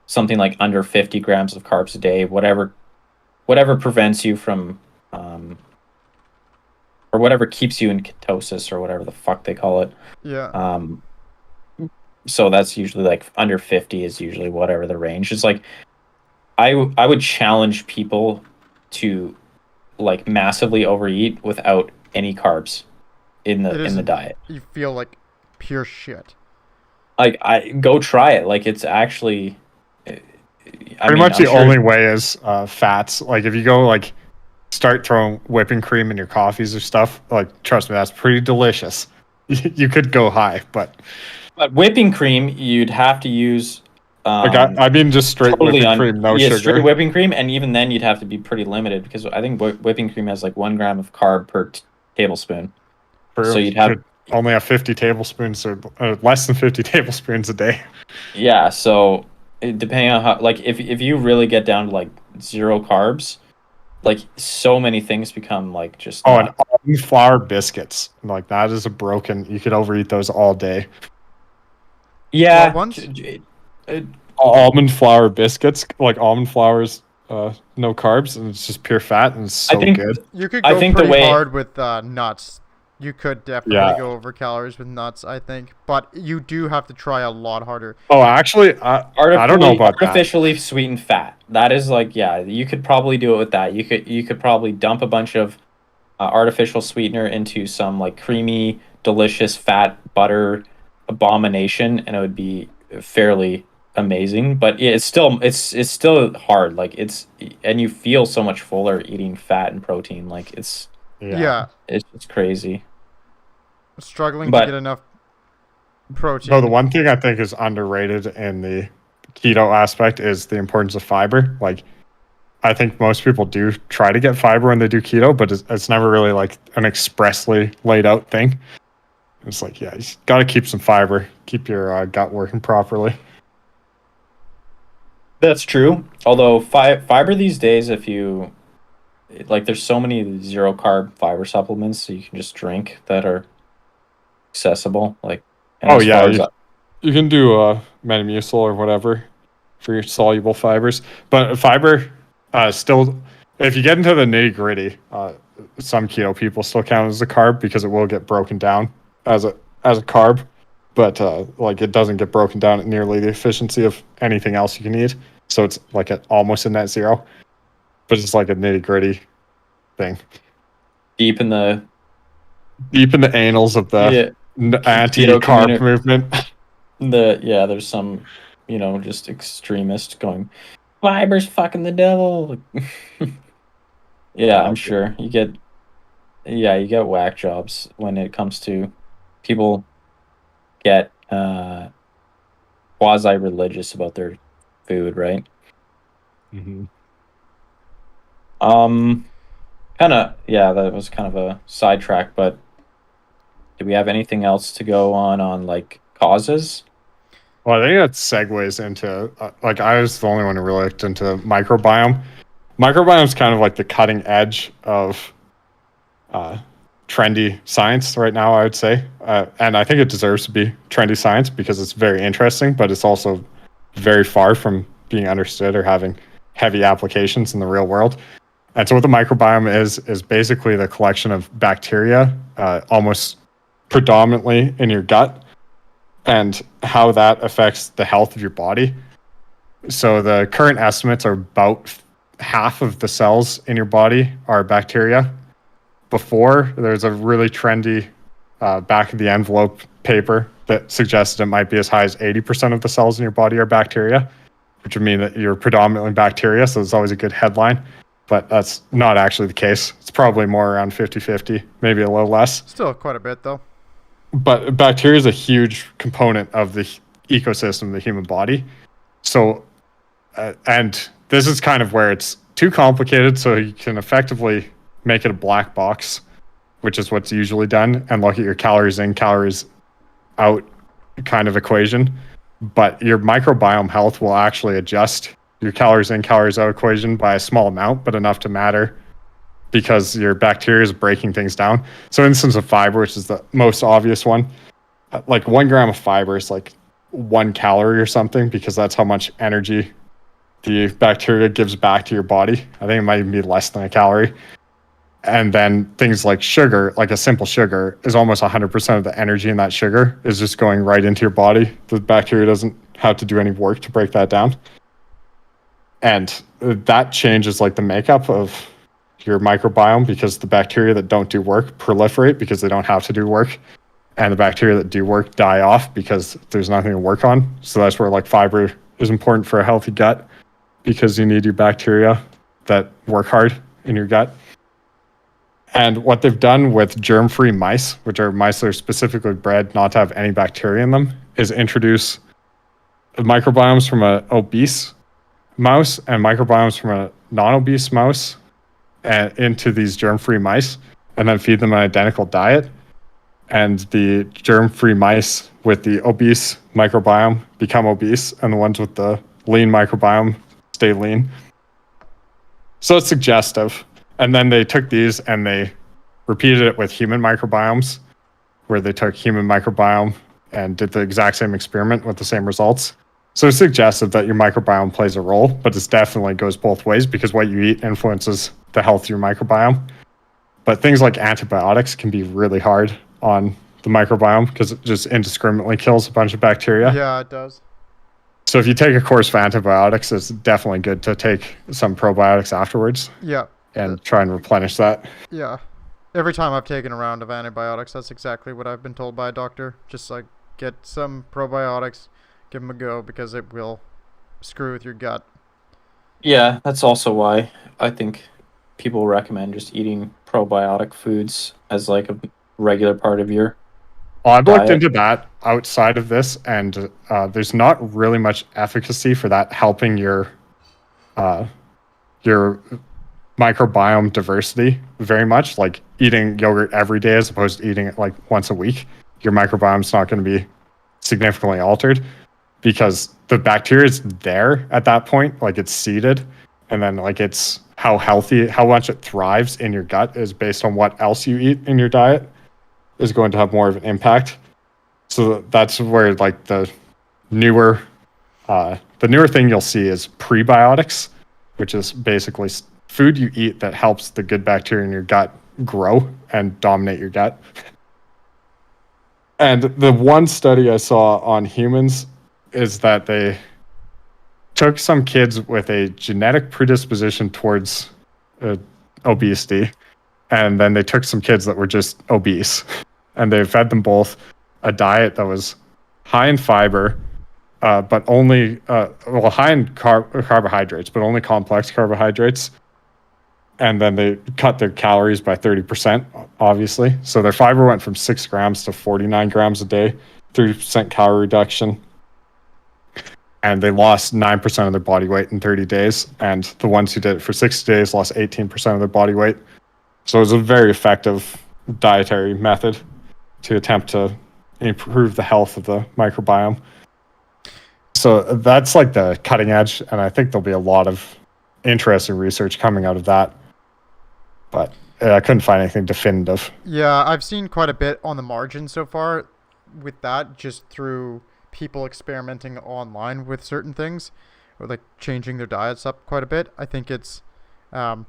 something like under 50 grams of carbs a day, whatever prevents you from or whatever keeps you in ketosis or whatever the fuck they call it. Yeah. So that's usually like under 50 is usually whatever the range is. Like I would challenge people to like massively overeat without any carbs in It the isn't. diet. You feel like pure shit. Like I go try it. Like it's actually Pretty much the only way is fats. Like if you go like start throwing whipping cream in your coffees or stuff, like trust me, that's pretty delicious. You could go high, but whipping cream you'd have to use like I mean just straight totally whipping cream, no sugar. straight whipping cream, and even then you'd have to be pretty limited because I think whipping cream has like 1 gram of carb per tablespoon. So you'd have only have 50 tablespoons or less than 50 tablespoons a day. Yeah, so depending on how, like if you really get down to like zero carbs, like so many things become like just and almond flour biscuits, like that is you could overeat those all day. Yeah. Almond flour biscuits, like almond flour's no carbs, and it's just pure fat, and it's so good. You could go pretty hard with nuts. You could definitely go over calories with nuts, I think, but you do have to try a lot harder. Oh, actually, I don't know about artificially sweetened fat. That is like, yeah, you could probably do it with that. You could probably dump a bunch of artificial sweetener into some like creamy, delicious fat butter abomination, and it would be fairly amazing. But yeah, it's still hard. Like and you feel so much fuller eating fat and protein. Like it's crazy. Struggling to get enough protein. No, the one thing I think is underrated in the keto aspect is the importance of fiber. Like, I think most people do try to get fiber when they do keto, but it's never really like an expressly laid out thing. It's like, yeah, you got to keep some fiber, keep your gut working properly. That's true. Although fiber these days, if you like, there's so many zero carb fiber supplements that you can just drink that are accessible. Like, you can do Metamucil or whatever for your soluble fibers, but fiber still, if you get into the nitty gritty, some keto people still count as a carb because it will get broken down as a carb, but like it doesn't get broken down at nearly the efficiency of anything else you can eat. So it's like almost a net zero, but it's like a nitty gritty thing. Deep in the annals of the anti-carb movement. There's some, just extremists going, fiber's fucking the devil. Yeah, I'm sure you get whack jobs when it comes to people get quasi-religious about their food, right? Mm-hmm. Yeah, that was kind of a sidetrack, but do we have anything else to go on like causes? Well, I think that segues into like I was the only one who really looked into microbiome. Microbiome is kind of like the cutting edge of uh, trendy science right now, I would say, and I think it deserves to be trendy science because it's very interesting, but it's also very far from being understood or having heavy applications in the real world. And so, what the microbiome is basically the collection of bacteria, almost predominantly in your gut, and how that affects the health of your body. So the current estimates are about half of the cells in your body are bacteria. Before, there's a really trendy back of the envelope paper that suggested it might be as high as 80% of the cells in your body are bacteria, which would mean that you're predominantly bacteria. So it's always a good headline, but that's not actually the case. It's probably more around 50-50, maybe a little less. Still quite a bit, though. But bacteria is a huge component of the ecosystem of the human body. So, and this is kind of where it's too complicated. So you can effectively make it a black box, which is what's usually done, and look at your calories in, calories out kind of equation. But your microbiome health will actually adjust your calories in, calories out equation by a small amount, but enough to matter because your bacteria is breaking things down. So, instance of fiber, which is the most obvious one, like 1 gram of fiber is like 1 calorie or something, because that's how much energy the bacteria gives back to your body. I think it might even be less than a calorie. And then things like sugar, like a simple sugar, is almost 100% of the energy in that sugar is just going right into your body. The bacteria doesn't have to do any work to break that down. And that changes like the makeup of your microbiome, because the bacteria that don't do work proliferate because they don't have to do work. And the bacteria that do work die off because there's nothing to work on. So that's where like fiber is important for a healthy gut, because you need your bacteria that work hard in your gut. And what they've done with germ-free mice, which are mice that are specifically bred not to have any bacteria in them, is introduce microbiomes from an obese mouse and microbiomes from a non-obese mouse into these germ-free mice, and then feed them an identical diet. And the germ-free mice with the obese microbiome become obese, and the ones with the lean microbiome stay lean. So it's suggestive. And then they took these and they repeated it with human microbiomes, where they took human microbiome and did the exact same experiment with the same results. So it's suggestive that your microbiome plays a role, but it definitely goes both ways, because what you eat influences the health of your microbiome. But things like antibiotics can be really hard on the microbiome because it just indiscriminately kills a bunch of bacteria. Yeah, it does. So if you take a course of antibiotics, it's definitely good to take some probiotics afterwards. Yeah. And try and replenish that. Yeah. Every time I've taken a round of antibiotics, that's exactly what I've been told by a doctor. Just like, get some probiotics, give them a go, because it will screw with your gut. Yeah, that's also why I think people recommend just eating probiotic foods as like a regular part of your I've looked diet. into that outside of this, and there's not really much efficacy for that helping your microbiome diversity very much. Like eating yogurt every day as opposed to eating it like once a week, your microbiome's not going to be significantly altered, because the bacteria is there at that point, like it's seeded, and then like it's how much it thrives in your gut is based on what else you eat in your diet is going to have more of an impact. So that's where like the newer thing you'll see is prebiotics, which is basically food you eat that helps the good bacteria in your gut grow and dominate your gut. And the one study I saw on humans is that they took some kids with a genetic predisposition towards obesity, and then they took some kids that were just obese, and they fed them both a diet that was high in fiber, but only high in carbohydrates, but only complex carbohydrates. And then they cut their calories by 30%, obviously. So their fiber went from 6 grams to 49 grams a day, 30% calorie reduction. And they lost 9% of their body weight in 30 days. And the ones who did it for 60 days lost 18% of their body weight. So it's a very effective dietary method to attempt to improve the health of the microbiome. So that's like the cutting edge, and I think there'll be a lot of interesting research coming out of that. But I couldn't find anything definitive. Yeah, I've seen quite a bit on the margin so far with that, just through people experimenting online with certain things, or like changing their diets up quite a bit. Um,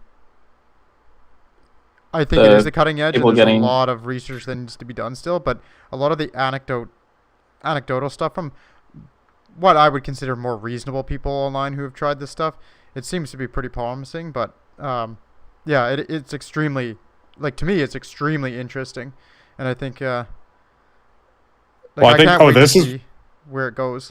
I think it is the cutting edge, and people there's getting a lot of research that needs to be done still. But a lot of the anecdotal stuff from what I would consider more reasonable people online who have tried this stuff, it seems to be pretty promising. But yeah, it's extremely, like, to me, it's extremely interesting, and I think Well, I think can't wait to this is see where it goes.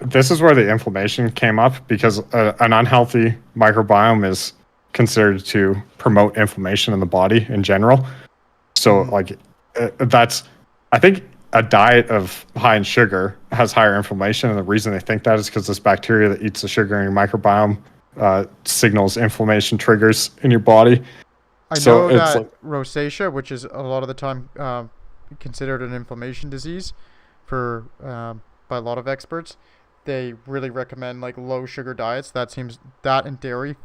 this is where the inflammation came up, because an unhealthy microbiome is considered to promote inflammation in the body in general. So like that's, I think a diet of high in sugar has higher inflammation, and the reason they think that is because this bacteria that eats the sugar in your microbiome signals inflammation triggers in your body. I So know it's that like, rosacea, which is a lot of the time considered an inflammation disease for by a lot of experts, they really recommend like low sugar diets. That and dairy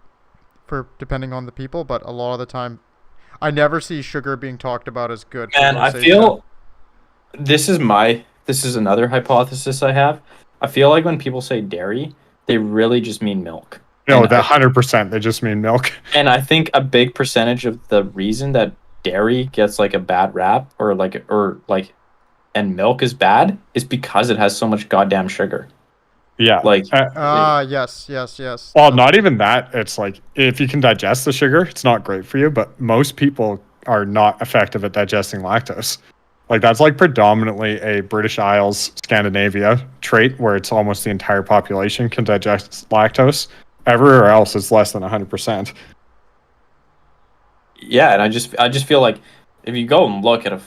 for depending on the people, but a lot of the time, I never see sugar being talked about as good for And I rosacea. feel this is another hypothesis I have. I feel like when people say dairy, they really just mean milk. no, And that 100% they just mean milk. And I think a big percentage of the reason that dairy gets like a bad rap, and milk is bad, is because it has so much goddamn sugar. Yeah. Like, Yes. Well, not even that. It's like, if you can digest the sugar, it's not great for you, but most people are not effective at digesting lactose. Like, that's like predominantly a British Isles, Scandinavia trait, where it's almost the entire population can digest lactose. Everywhere else, it's less than 100%. yeah, and I just feel like if you go and look at a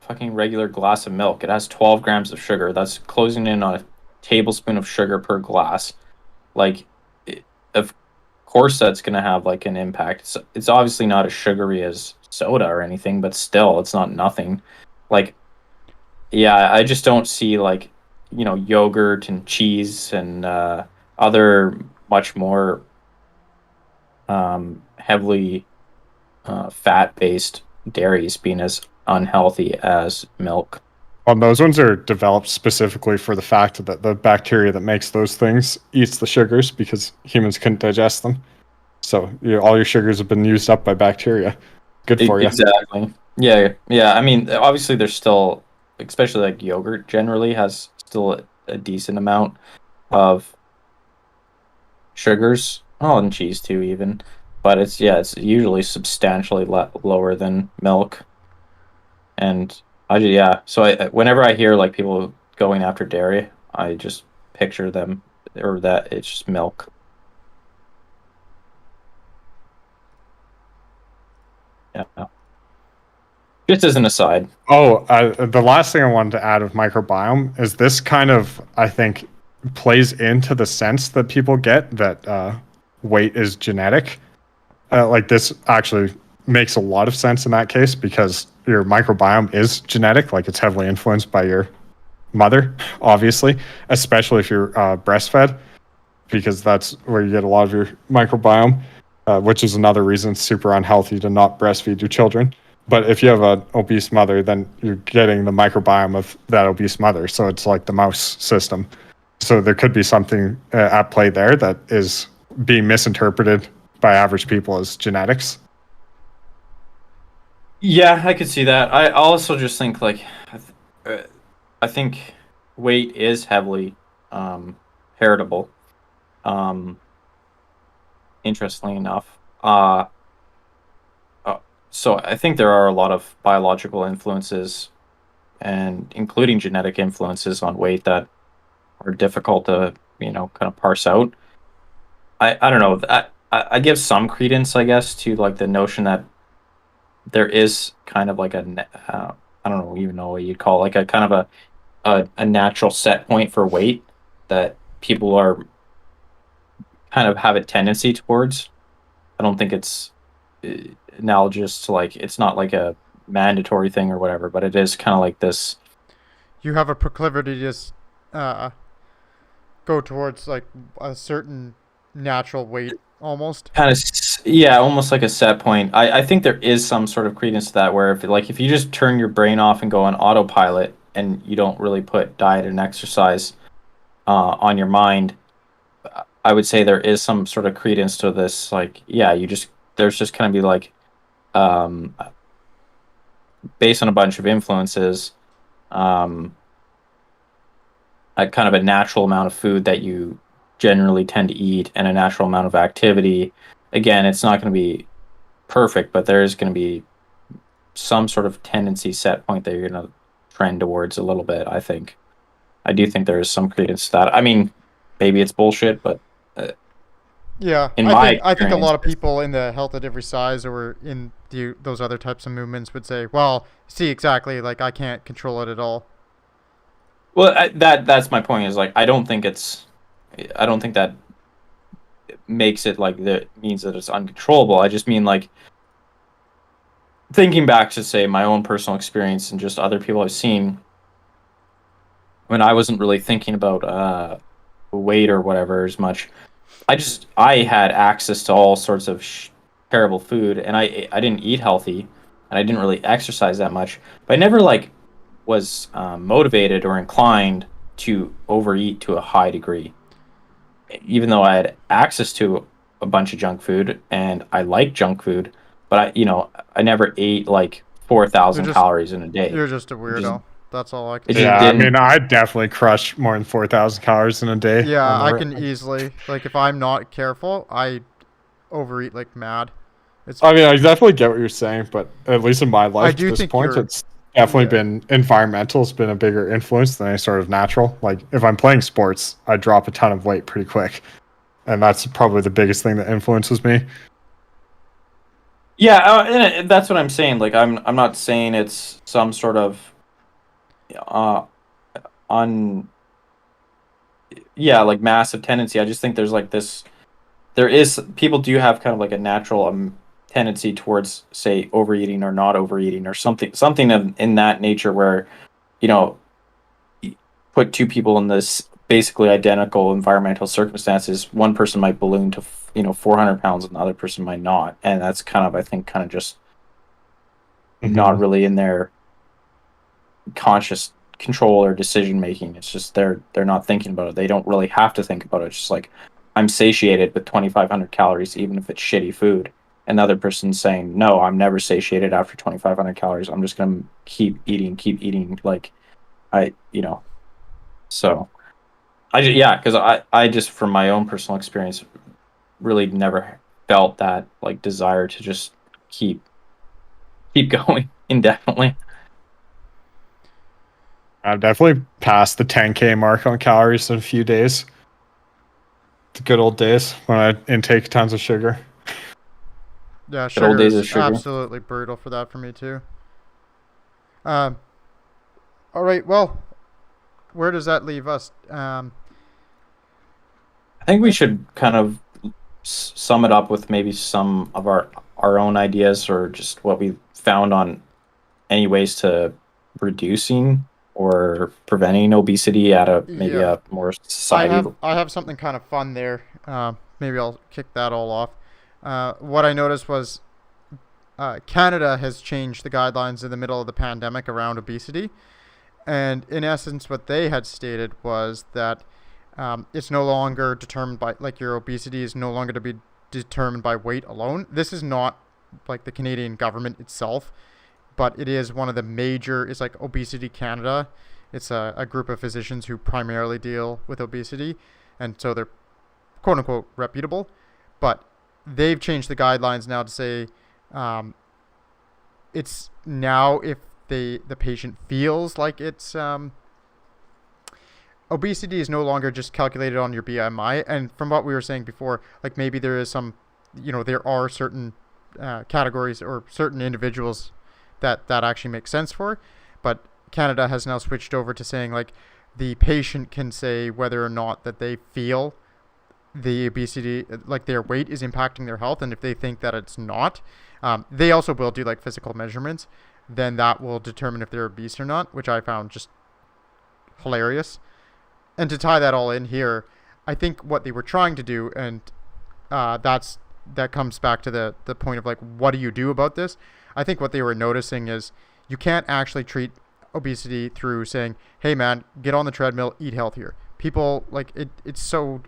fucking regular glass of milk, it has 12 grams of sugar. That's closing in on a tablespoon of sugar per glass. Like, of course that's going to have like an impact. It's obviously not as sugary as soda or anything, but still, it's not nothing. Like, yeah, I just don't see, like, yogurt and cheese and other much more heavily fat-based dairies being as unhealthy as milk. Well, those ones are developed specifically for the fact that the bacteria that makes those things eats the sugars, because humans couldn't digest them. So all your sugars have been used up by bacteria. Good for you. Exactly. Yeah. I mean, obviously, there's still, especially like yogurt, generally has still a decent amount of sugars. Oh, and cheese too, even. But it's usually substantially lower than milk. And so whenever I hear like people going after dairy, I just picture them, or that it's just milk. Yeah. Just as an aside. Oh, the last thing I wanted to add with microbiome is this kind of, I think, plays into the sense that people get that weight is genetic. Like, this actually makes a lot of sense in that case, because your microbiome is genetic. Like, it's heavily influenced by your mother, obviously, especially if you're breastfed, because that's where you get a lot of your microbiome, which is another reason it's super unhealthy to not breastfeed your children. But if you have an obese mother, then you're getting the microbiome of that obese mother. So it's like the mouse system. So there could be something at play there that is being misinterpreted by average people as genetics. Yeah, I could see that. I also just think, like, I think weight is heavily heritable. Interestingly enough, so I think there are a lot of biological influences, and including genetic influences on weight, that are difficult to kind of parse out. I don't know. I give some credence, I guess, to like the notion that there is kind of like I don't know, even know what you'd call, like, a kind of a natural set point for weight that people are kind of have a tendency towards. I don't think it's analogous to like it's not like a mandatory thing or whatever, but it is kind of like this You have a proclivity to just go towards like a certain natural weight almost. kind of yeah, almost like a set point. I think there is some sort of credence to that where if you just turn your brain off and go on autopilot and you don't really put diet and exercise on your mind, I would say there is some sort of credence to this. Like, yeah, there's just kind of be like um, based on a bunch of influences, um, a kind of a natural amount of food that you generally tend to eat and a natural amount of activity. Again, it's not going to be perfect, but there is going to be some sort of tendency set point that you're going to trend towards a little bit. I do think there is some credence to that. I mean, maybe it's bullshit, but Yeah, in I my think a experience, lot of people in the health at every size or in those other types of movements would say, "Well, see, exactly, like I can't control it at all." well, that's my point. Is like I don't think that makes it like that means that it's uncontrollable. I just mean like thinking back to say my own personal experience and just other people I've seen when I wasn't really thinking about weight or whatever as much. I had access to all sorts of terrible food, and I didn't eat healthy, and I didn't really exercise that much. But I never like was motivated or inclined to overeat to a high degree, even though I had access to a bunch of junk food and I like junk food. But I never ate like four You're thousand just calories in a day. you're just a It just weirdo. That's all I it can just Yeah, say. I didn't. mean, I definitely crush more than 4,000 calories in a day. Yeah, On I the, can easily like if I'm not careful, I overeat like mad. It's I mean, I definitely get what you're saying, but at least in my I life to do this think point, you're it's definitely yeah. been environmental. It's been a bigger influence than any sort of natural. Like if I'm playing sports, I drop a ton of weight pretty quick, and that's probably the biggest thing that influences me. Yeah, and that's what I'm saying. Like I'm not saying it's some sort of uh on yeah, like massive tendency. I just think there's like this there is people do have kind of like a natural tendency towards say overeating or not overeating or something in that nature where you know put two people in this basically identical environmental circumstances, one person might balloon to 400 pounds and the other person might not, and that's kind of I think kind of just not Hmm. really in their conscious control or decision making. It's just they're not thinking about it. They don't really have to think about it. It's just like I'm satiated with 2,500 calories, even if it's shitty food. Another person's saying, "No, I'm never satiated after 2,500 calories. I'm just gonna keep eating, keep eating." Like I, so yeah, because I just from my own personal experience, really never felt that like desire to just keep going indefinitely. I've definitely passed the 10K mark on calories in a few days. The good old days when I intake tons of sugar. Yeah, Good old sugar days is of sugar. absolutely brutal for that for me too. Um all right, well, where does that leave us? I think we should kind of sum it up with maybe some of our own ideas or just what we found on any ways to reducing or preventing obesity at a maybe Yeah. a more society. I have something kind of fun there. Maybe I'll kick that all off. What I noticed was Canada has changed the guidelines in the middle of the pandemic around obesity, and in essence, what they had stated was that it's no longer determined by like your obesity is no longer to be determined by weight alone. This is not like the Canadian government itself, but it is one of the major. It's like Obesity Canada. It's a group of physicians who primarily deal with obesity, and so they're quote unquote reputable. But they've changed the guidelines now to say um, it's now if the patient feels like it's obesity is no longer just calculated on your BMI. And from what we were saying before, like maybe there is some, there are certain categories or certain individuals that actually makes sense for. But Canada has now switched over to saying like the patient can say whether or not that they feel the obesity, like their weight is impacting their health. And if they think that it's not, They also will do like physical measurements. Then that will determine if they're obese or not, which I found just hilarious. And to tie that all in here, I think what they were trying to do, and that comes back to the point of like, what do you do about this? I think what they were noticing is you can't actually treat obesity through saying, hey man, get on the treadmill, eat healthier. People like it's so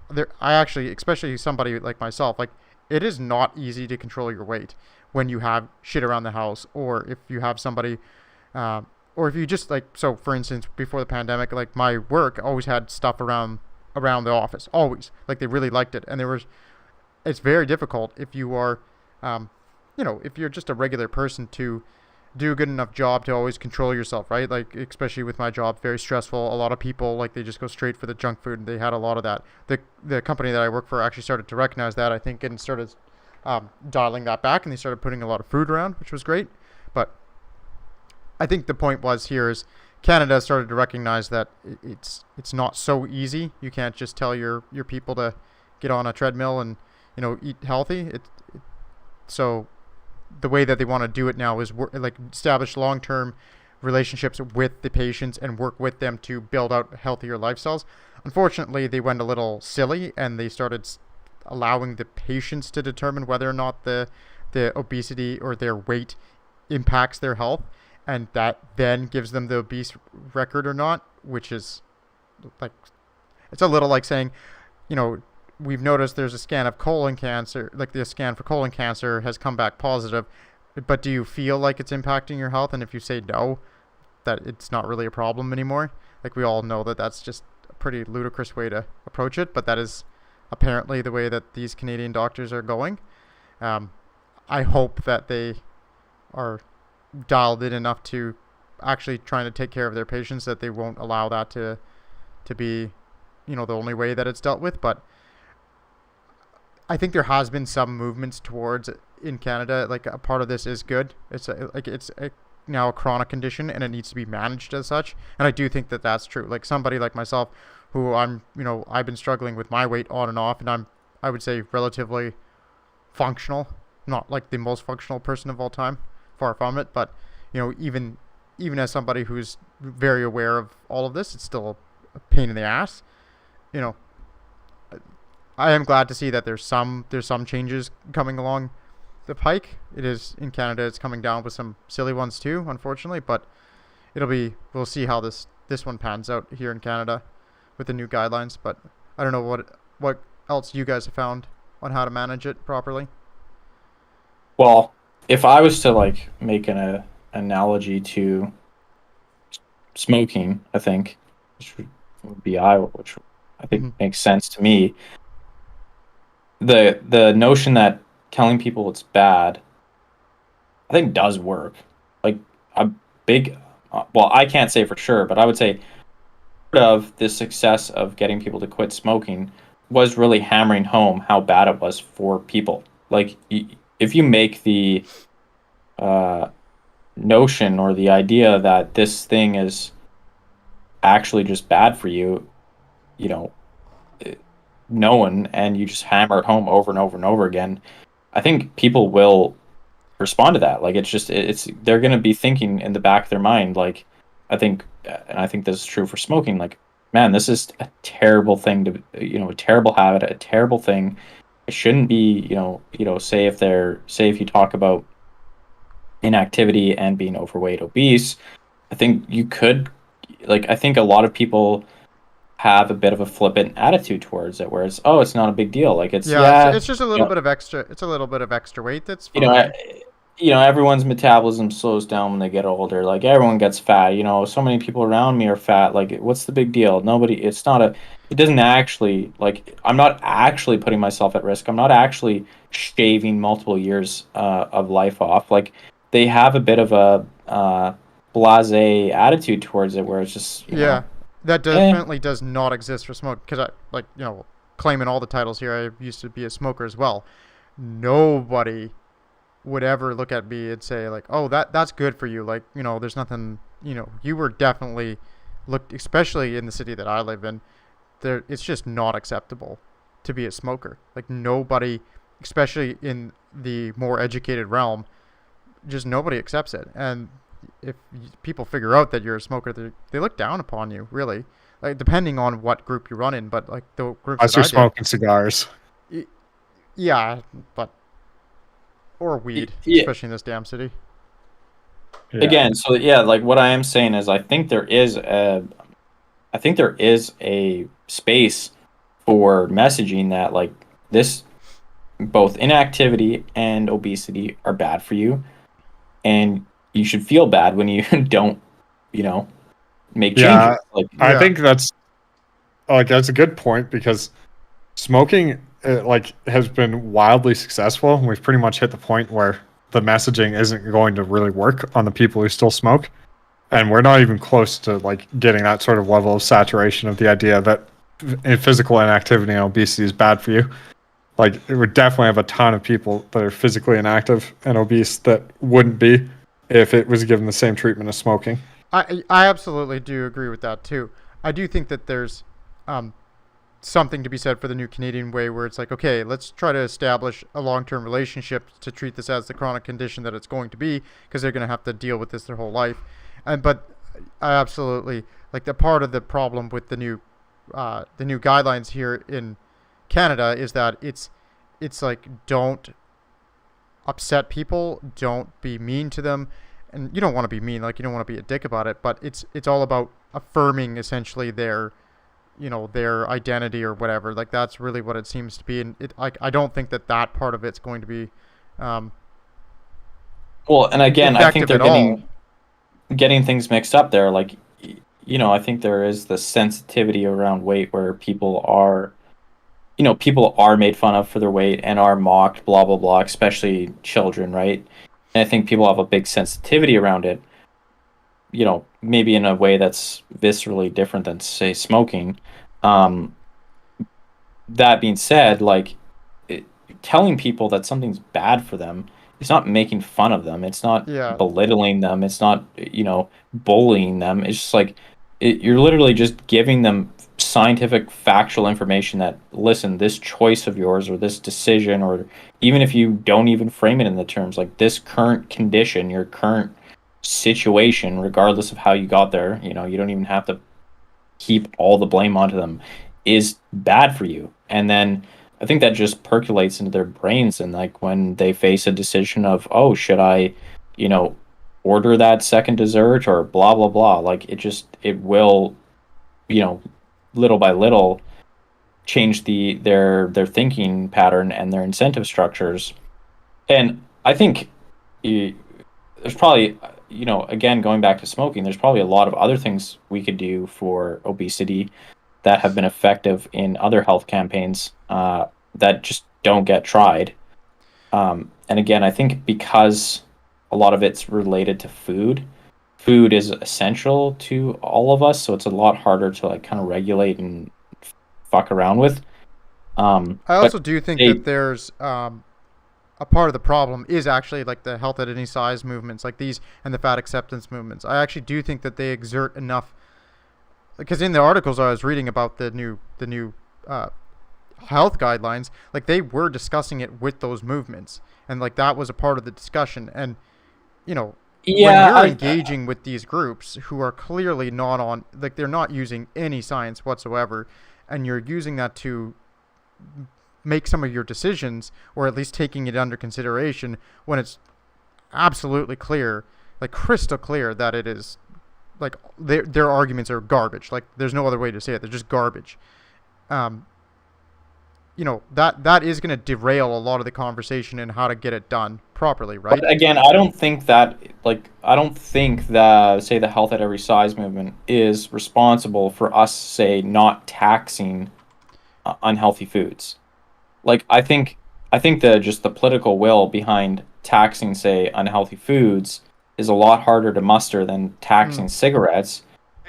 there. I actually, especially somebody like myself, like it is not easy to control your weight when you have shit around the house, or if you have somebody, or if you just like, so for instance, before the pandemic, like my work always had stuff around the office, always, like they really liked it. And it's very difficult if you are, if you're just a regular person to do a good enough job to always control yourself, right? Like, especially with my job, very stressful. A lot of people, like, they just go straight for the junk food, and they had a lot of that. The company that I work for actually started to recognize that, I think, and started dialing that back, and they started putting a lot of food around, which was great. But I think the point was here is Canada started to recognize that it's not so easy. You can't just tell your people to get on a treadmill and, eat healthy. So the way that they want to do it now is like establish long-term relationships with the patients and work with them to build out healthier lifestyles. Unfortunately, they went a little silly and they started allowing the patients to determine whether or not the obesity or their weight impacts their health, and that then gives them the obese record or not, which is like, it's a little like saying, we've noticed there's a scan of colon cancer, like the scan for colon cancer has come back positive, but do you feel like it's impacting your health? And if you say no, that it's not really a problem anymore. Like, we all know that that's just a pretty ludicrous way to approach it, but that is apparently the way that these Canadian doctors are going. I hope that they are dialed in enough to actually trying to take care of their patients, that they won't allow that to be, the only way that it's dealt with. But I think there has been some movements towards in Canada. Like, a part of this is good. It's now a chronic condition and it needs to be managed as such. And I do think that that's true. Like, somebody like myself, who I've been struggling with my weight on and off, and I would say relatively functional, not like the most functional person of all time, far from it. But, even as somebody who's very aware of all of this, it's still a pain in the ass. I am glad to see that there's some changes coming along the pike. It is in Canada, it's coming down with some silly ones too, unfortunately, but we'll see how this one pans out here in Canada with the new guidelines. But I don't know what else you guys have found on how to manage it properly. Well, if I was to like make an analogy to smoking, I think, which I think makes sense to me. The notion that telling people it's bad, I think, does work. Like, a big, well, I can't say for sure, but I would say part of the success of getting people to quit smoking was really hammering home how bad it was for people. Like, if you make the notion or the idea that this thing is actually just bad for you, known, and you just hammer it home over and over and over again, I think people will respond to that. Like, they're going to be thinking in the back of their mind, like, I think this is true for smoking, like, man, this is a terrible thing to, a terrible habit, a terrible thing. It shouldn't be, say if you talk about inactivity and being overweight, obese, I think I think a lot of people have a bit of a flippant attitude towards it, where it's not a big deal. Like, it's just a little bit of extra. It's a little bit of extra weight. That's fine. Everyone's metabolism slows down when they get older. Like, everyone gets fat. So many people around me are fat. Like, what's the big deal? It doesn't actually, like, I'm not actually putting myself at risk. I'm not actually shaving multiple years of life off. Like, they have a bit of a blasé attitude towards it, where it's just that definitely does not exist for smoke. Because claiming all the titles here, I used to be a smoker as well. Nobody would ever look at me and say, like, oh, that's good for you. Like, there's nothing, you were definitely looked, especially in the city that I live in, it's just not acceptable to be a smoker. Like, nobody, especially in the more educated realm, just nobody accepts it. And if people figure out that you're a smoker, they look down upon you, really. Like, depending on what group you run in, but like the groups Unless that you're I smoking cigars. did, yeah, but or weed, Yeah. especially in this damn city. Yeah. Again, so yeah, like what I am saying is I think there is a space for messaging that like this both inactivity and obesity are bad for you, and you should feel bad when you don't, make Yeah, changes. Like I think that's a good point, because smoking has been wildly successful. We've pretty much hit the point where the messaging isn't going to really work on the people who still smoke, and we're not even close to like getting that sort of level of saturation of the idea that physical inactivity and obesity is bad for you. Like, it would definitely have a ton of people that are physically inactive and obese that wouldn't be if it was given the same treatment as smoking. I absolutely do agree with that too. I do think that there's something to be said for the new Canadian way, where it's like, okay, let's try to establish a long-term relationship to treat this as the chronic condition that it's going to be, because they're going to have to deal with this their whole life. But I absolutely like, the part of the problem with the new guidelines here in Canada is that it's like, don't upset people, don't be mean to them. And you don't want to be mean, like, you don't want to be a dick about it, but it's all about affirming essentially their identity or whatever. Like, that's really what it seems to be. And I don't think that part of it's going to be well, and again, I think effective they're at all. getting things mixed up there. Like, I think there is the sensitivity around weight where people are made fun of for their weight and are mocked, blah blah blah, especially children, right? And I think people have a big sensitivity around it, maybe in a way that's viscerally different than, say, smoking. That being said, like, telling people that something's bad for them, it's not making fun of them. It's not Yeah. belittling them. It's not, bullying them. It's just like, you're literally just giving them scientific, factual information that, listen, this choice of yours or this decision, or even if you don't even frame it in the terms, like, this current condition, your current situation, regardless of how you got there, you don't even have to heap all the blame onto them, is bad for you. And then I think that just percolates into their brains, and like when they face a decision of, oh, should I, order that second dessert or blah blah blah, like, it will, little by little change their thinking pattern and their incentive structures. And I think there's probably, again, going back to smoking, there's probably a lot of other things we could do for obesity that have been effective in other health campaigns that just don't get tried. And again, I think because a lot of it's related to food is essential to all of us, so it's a lot harder to like kind of regulate and fuck around with. I also do think that there's a part of the problem is actually like the health at any size movements, like these, and the fat acceptance movements. I actually do think that they exert enough, because in the articles I was reading about the new health guidelines, like, they were discussing it with those movements, and like, that was a part of the discussion. And when you're engaging with these groups who are clearly not on, like, they're not using any science whatsoever, and you're using that to make some of your decisions, or at least taking it under consideration, when it's absolutely clear, like crystal clear, that it is, like, their arguments are garbage. Like, there's no other way to say it. They're just garbage. That is going to derail a lot of the conversation and how to get it done properly, right? But again, I don't think that, say, the health at every size movement is responsible for us, say, not taxing unhealthy foods. Like, I think the political will behind taxing, say, unhealthy foods is a lot harder to muster than taxing cigarettes.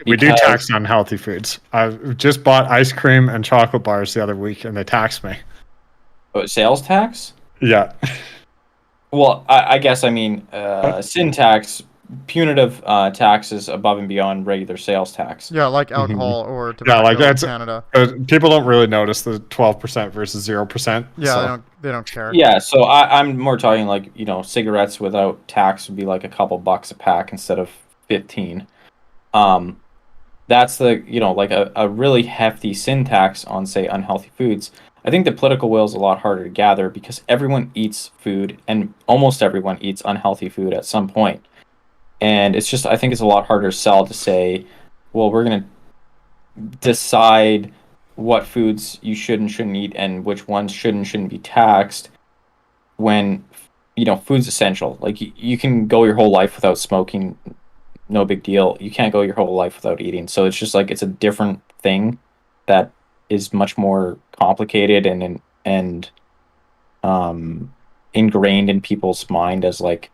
We do tax unhealthy foods. I just bought ice cream and chocolate bars the other week, and they taxed me. Sales tax? Yeah. Well, I guess, I mean, sin tax punitive taxes above and beyond regular sales tax. Yeah, like Mhm. alcohol or Yeah, tobacco like in that's Canada. people don't really notice the 12% versus 0%. Yeah, So. they don't care. Yeah, so I'm more talking like, cigarettes without tax would be like a couple bucks a pack instead of 15. Um, that's like a really hefty sin tax on, say, unhealthy foods. I think the political will is a lot harder to gather because everyone eats food and almost everyone eats unhealthy food at some point. And I think it's a lot harder to sell to say, well, we're going to decide what foods you should and shouldn't eat and which ones should and shouldn't be taxed when food's essential. Like you can go your whole life without smoking, no big deal. You can't go your whole life without eating. So it's just like it's a different thing that is much more complicated and ingrained in people's mind as like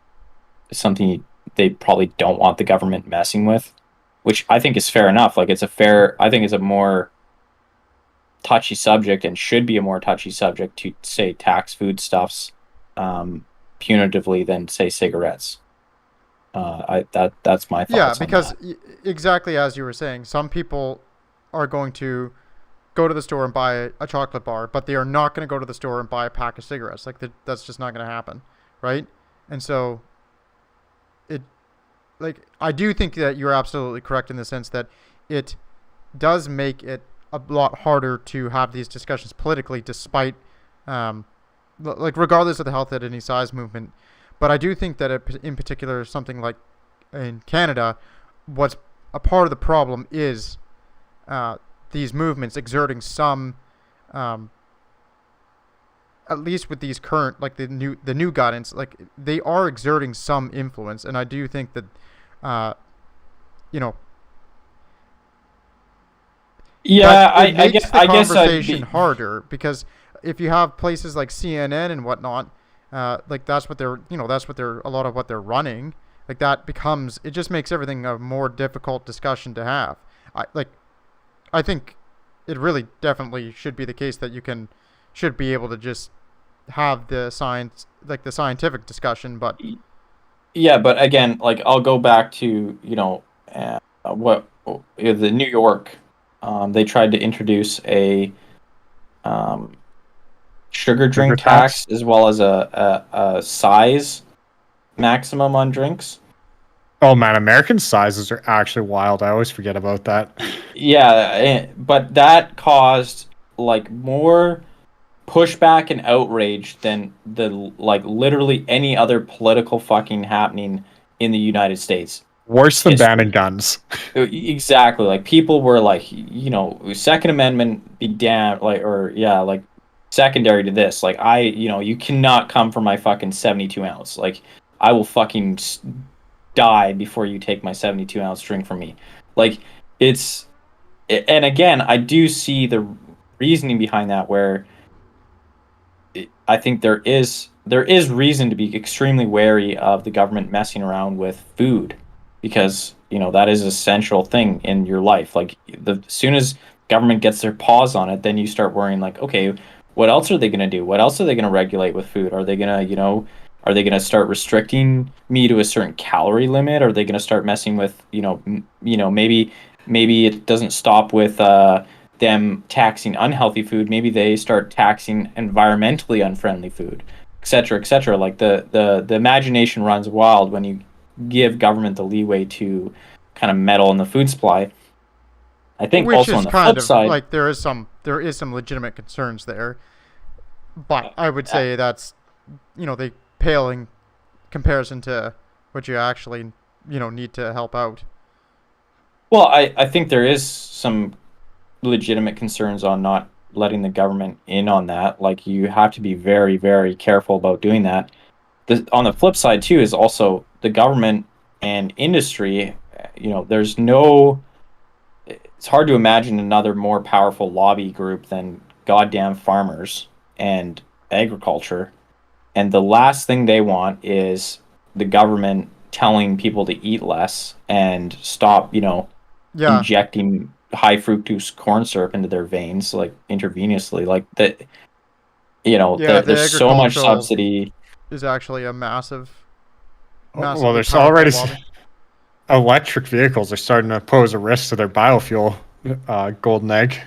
something they probably don't want the government messing with, which I think is fair enough. Like I think it's a more touchy subject and should be a more touchy subject to say tax foodstuffs punitively than say cigarettes. That's my Yeah, thoughts on because that. exactly as you were saying, some people are going to go to the store and buy a chocolate bar, but they are not going to go to the store and buy a pack of cigarettes. Like that's just not going to happen, right? And so it like I do think that you're absolutely correct in the sense that it does make it a lot harder to have these discussions politically, despite like regardless of the health at any size movement. But I do think that in particular, something like in Canada, what's a part of the problem is these movements exerting some, at least with these current, like the new guidance, like they are exerting some influence, and I do think that, you know, Yeah, it makes the I guess I'd conversation be. harder because if you have places like CNN and whatnot, like that's what they're, that's what they're, a lot of what they're running. Like that becomes, it just makes everything a more difficult discussion to have. I think it really definitely should be the case that should be able to just have the science, like the scientific discussion. But Yeah, but again, like I'll go back to what the New York. They tried to introduce a um, sugar Sugar drink tax. tax as well as a size maximum on drinks. Oh man, American sizes are actually wild. I always forget about that. Yeah, but that caused like more pushback and outrage than the like literally any other political fucking happening in the United States Worse than history. banning guns. Exactly. Like people were like, Second Amendment be damned, like, or yeah, like secondary to this. Like you cannot come for my fucking 72 ounce. Like I will fucking die before you take my 72 ounce drink from me. Like it's, and again, I do see the reasoning behind that where I think there is reason to be extremely wary of the government messing around with food because that is an essential thing in your life. Like as soon as government gets their paws on it, then you start worrying like, okay, what else are they going to do? What else are they going to regulate with food? Are they going to start restricting me to a certain calorie limit? Are they going to start messing with, maybe it doesn't stop with them taxing unhealthy food, maybe they start taxing environmentally unfriendly food, et cetera, et cetera. Like the imagination runs wild when you give government the leeway to kind of meddle in the food supply. I think which also on is the kind flip of side, like there is some legitimate concerns there, but I would say that's they pale in comparison to what you actually need to help out. well, I think there is some legitimate concerns on not letting the government in on that. Like you have to be very, very careful about doing that. On the flip side too is also the government and industry. There's no. It's hard to imagine another more powerful lobby group than goddamn farmers and agriculture. And the last thing they want is the government telling people to eat less and stop, Yeah, injecting high fructose corn syrup into their veins like intravenously. Like that, yeah, the there's so much agricultural subsidy. is actually a massive Well, massively powerful lobby. electric vehicles are starting to pose a risk to their biofuel golden egg.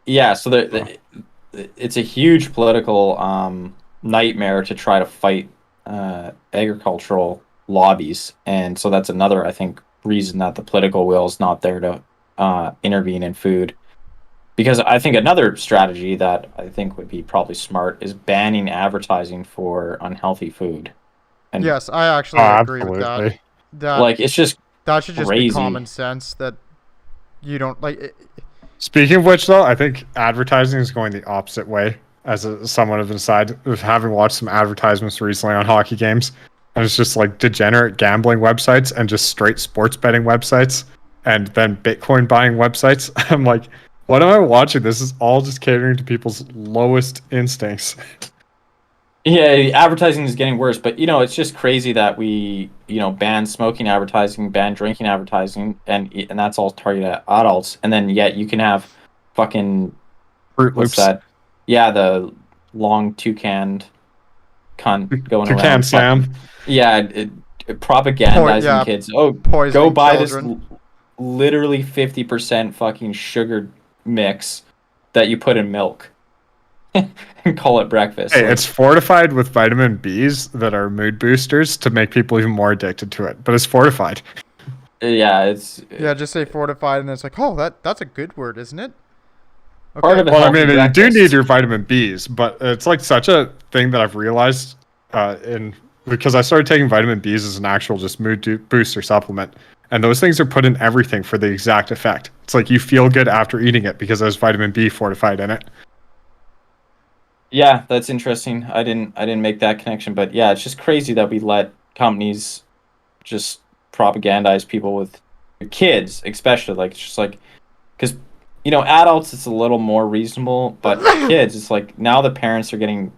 Yeah, so it's a huge political nightmare to try to fight agricultural lobbies, and so that's another, I think, reason that the political will is not there to intervene in food. Because I think another strategy that I think would be probably smart is banning advertising for unhealthy food. And Yes, I actually agree with that. Absolutely. That it's just that should just be crazy. common sense that you don't like. Speaking of which, though, I think advertising is going the opposite way. As someone of inside, of having watched some advertisements recently on hockey games, and it's just like degenerate gambling websites and just straight sports betting websites, and then Bitcoin buying websites. I'm like, what am I watching? This is all just catering to people's lowest instincts. Yeah, advertising is getting worse, but it's just crazy that we, ban smoking advertising, ban drinking advertising, and that's all targeted at adults, and then yet you can have fucking Fruit what's Loops. that? Yeah, the long toucan cunt going Toucan around. Sam. Propagandizing kids. Oh, go Poisoning buy children. this literally 50% fucking sugar mix that you put in milk. And call it breakfast. Hey, it's fortified with vitamin Bs that are mood boosters to make people even more addicted to it. But it's fortified. Yeah, it's Just say fortified, and it's like, oh, that's a good word, isn't it? Okay. part of it. Well, I mean, you do need your vitamin Bs, but it's like such a thing that I've realized because I started taking vitamin Bs as an actual just mood booster supplement. And those things are put in everything for the exact effect. It's like you feel good after eating it because there's vitamin B fortified in it. Yeah, that's interesting. I didn't make that connection, but yeah, it's just crazy that we let companies just propagandize people with kids, especially like it's just like because adults it's a little more reasonable, but kids it's like now the parents are getting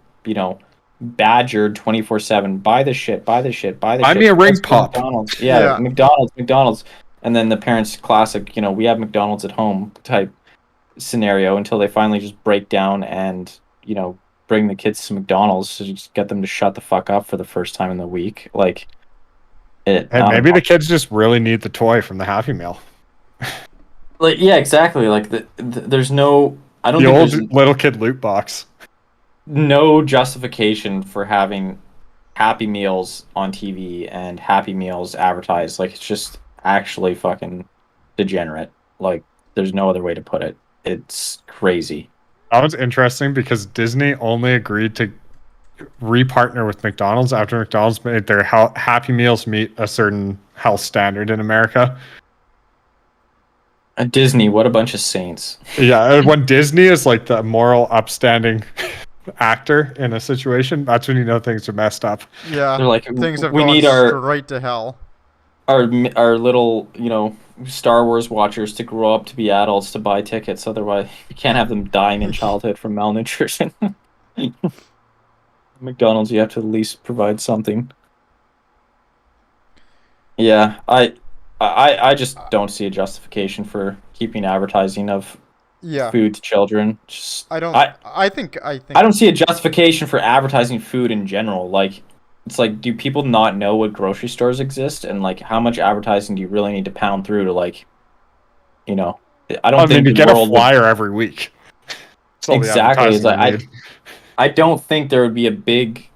badgered 24/7. Buy the shit, buy the shit, buy the shit. Buy me a ring Let's go pop. McDonald's. Yeah. McDonald's, and then the parents classic. We have McDonald's at home type scenario until they finally just break down and bring the kids to McDonald's to just get them to shut the fuck up for the first time in the week. Like, And maybe the kids just really need the toy from the Happy Meal. Like, yeah, exactly. Like, there's no... I don't the think old there's little kid loot box. no justification for having Happy Meals on TV and Happy Meals advertised. Like, it's just actually fucking degenerate. Like, there's no other way to put it. It's crazy. That was interesting because Disney only agreed to repartner with McDonald's after McDonald's made their Happy Meals meet a certain health standard in America. Disney, what a bunch of saints. Yeah, when Disney is like the moral upstanding actor in a situation, that's when you know things are messed up. Yeah, They're like, things have we gone need our straight to hell. little, Star Wars watchers to grow up to be adults to buy tickets. Otherwise, you can't have them dying in childhood from malnutrition. McDonald's, you have to at least provide something. Yeah, I just don't see a justification for keeping advertising of food to children. I think I don't see a justification for advertising food in general. Like, it's like, do people not know what grocery stores exist? And like, how much advertising do you really need to pound through to like, I don't think you the get a world flyer every week. Exactly. It's like, I don't think there would be a big,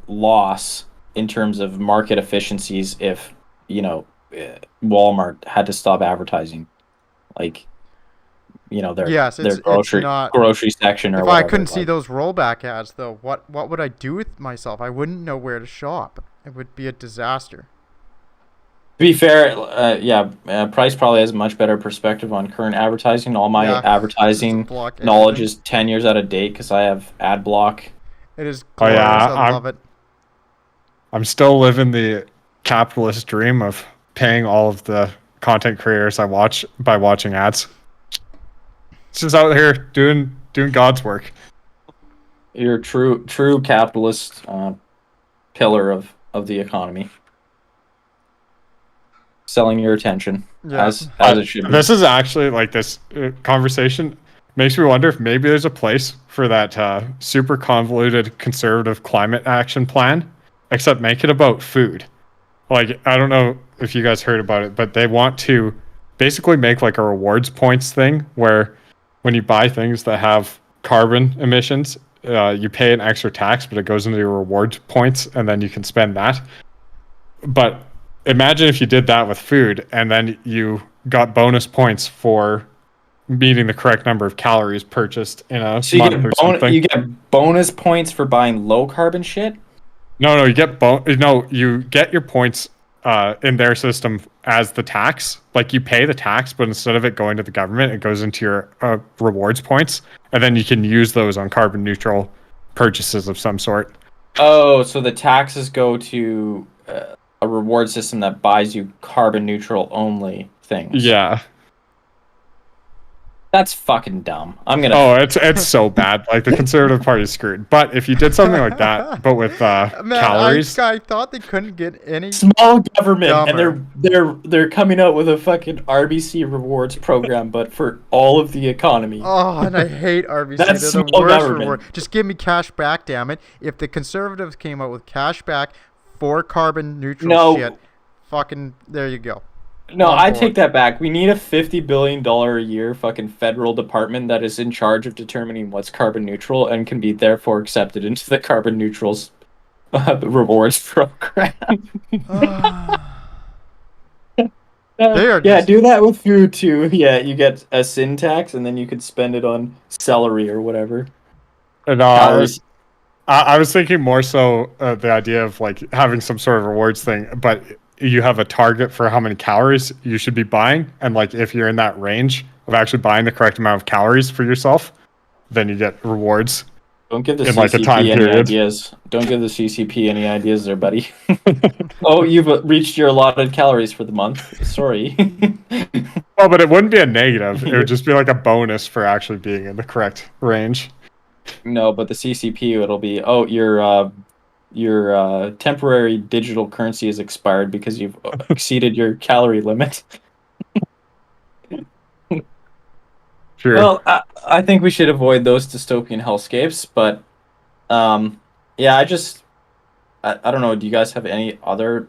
loss in terms of market efficiencies if, Walmart had to stop advertising. Like, their grocery section or if whatever. I couldn't see those rollback ads, though, what would I do with myself? I wouldn't know where to shop. It would be a disaster. To be fair, Price probably has a much better perspective on current advertising. All my advertising knowledge is 10 years out of date because I have ad block. It is glorious. I love it. I'm still living the capitalist dream of paying all of the content creators I watch by watching ads. It's just out here doing God's work. You're a true capitalist pillar of the economy. Selling your attention as it should be. This is actually like this conversation makes me wonder if maybe there's a place for that super convoluted conservative climate action plan, except make it about food. like, I don't know if you guys heard about it, but they want to basically make like a rewards points thing where when you buy things that have carbon emissions, you pay an extra tax, but it goes into your rewards points, and then you can spend that. But imagine if you did that with food, and then you got bonus points for meeting the correct number of calories purchased in a So you month or something. you get bonus points for buying low carbon shit. No, you get you get your points in their system as the tax. Like you pay the tax, but instead of it going to the government, it goes into your rewards points, and then you can use those on carbon neutral purchases of some sort. Oh, so the taxes go to a reward system that buys you carbon neutral only things. Yeah. That's fucking dumb. I'm gonna. Oh, it's so bad. Like the Conservative Party's screwed. But if you did something like that, but with calories, I thought they couldn't get any Small government, dumber. and they're coming out with a fucking RBC rewards program, but for all of the economy. Oh, and I hate RBC. That's They're the small worst government. reward. Just give me cash back, damn it. If the Conservatives came out with cash back for carbon neutral shit, fucking there you go. No, On I board. take that back. We need a $50 billion a year fucking federal department that is in charge of determining what's carbon neutral and can be therefore accepted into the carbon neutrals rewards program. They are yeah, just- do that with food too. Yeah, you get a sin tax and then you could spend it on celery or whatever. and Calories. I was thinking more so the idea of like having some sort of rewards thing, but you have a target for how many calories you should be buying, and like if you're in that range of actually buying the correct amount of calories for yourself, then you get rewards. Don't give the in like a CCP time any period. ideas. Don't give the CCP any ideas there, buddy. Oh, you've reached your allotted calories for the month. Sorry. Well, but it wouldn't be a negative. It would just be like a bonus for actually being in the correct range. No, but the CCP, it'll be, oh, your temporary digital currency is expired because you've exceeded your calorie limit. Sure. Well, I think we should avoid those dystopian hellscapes, but yeah, I don't know. Do you guys have any other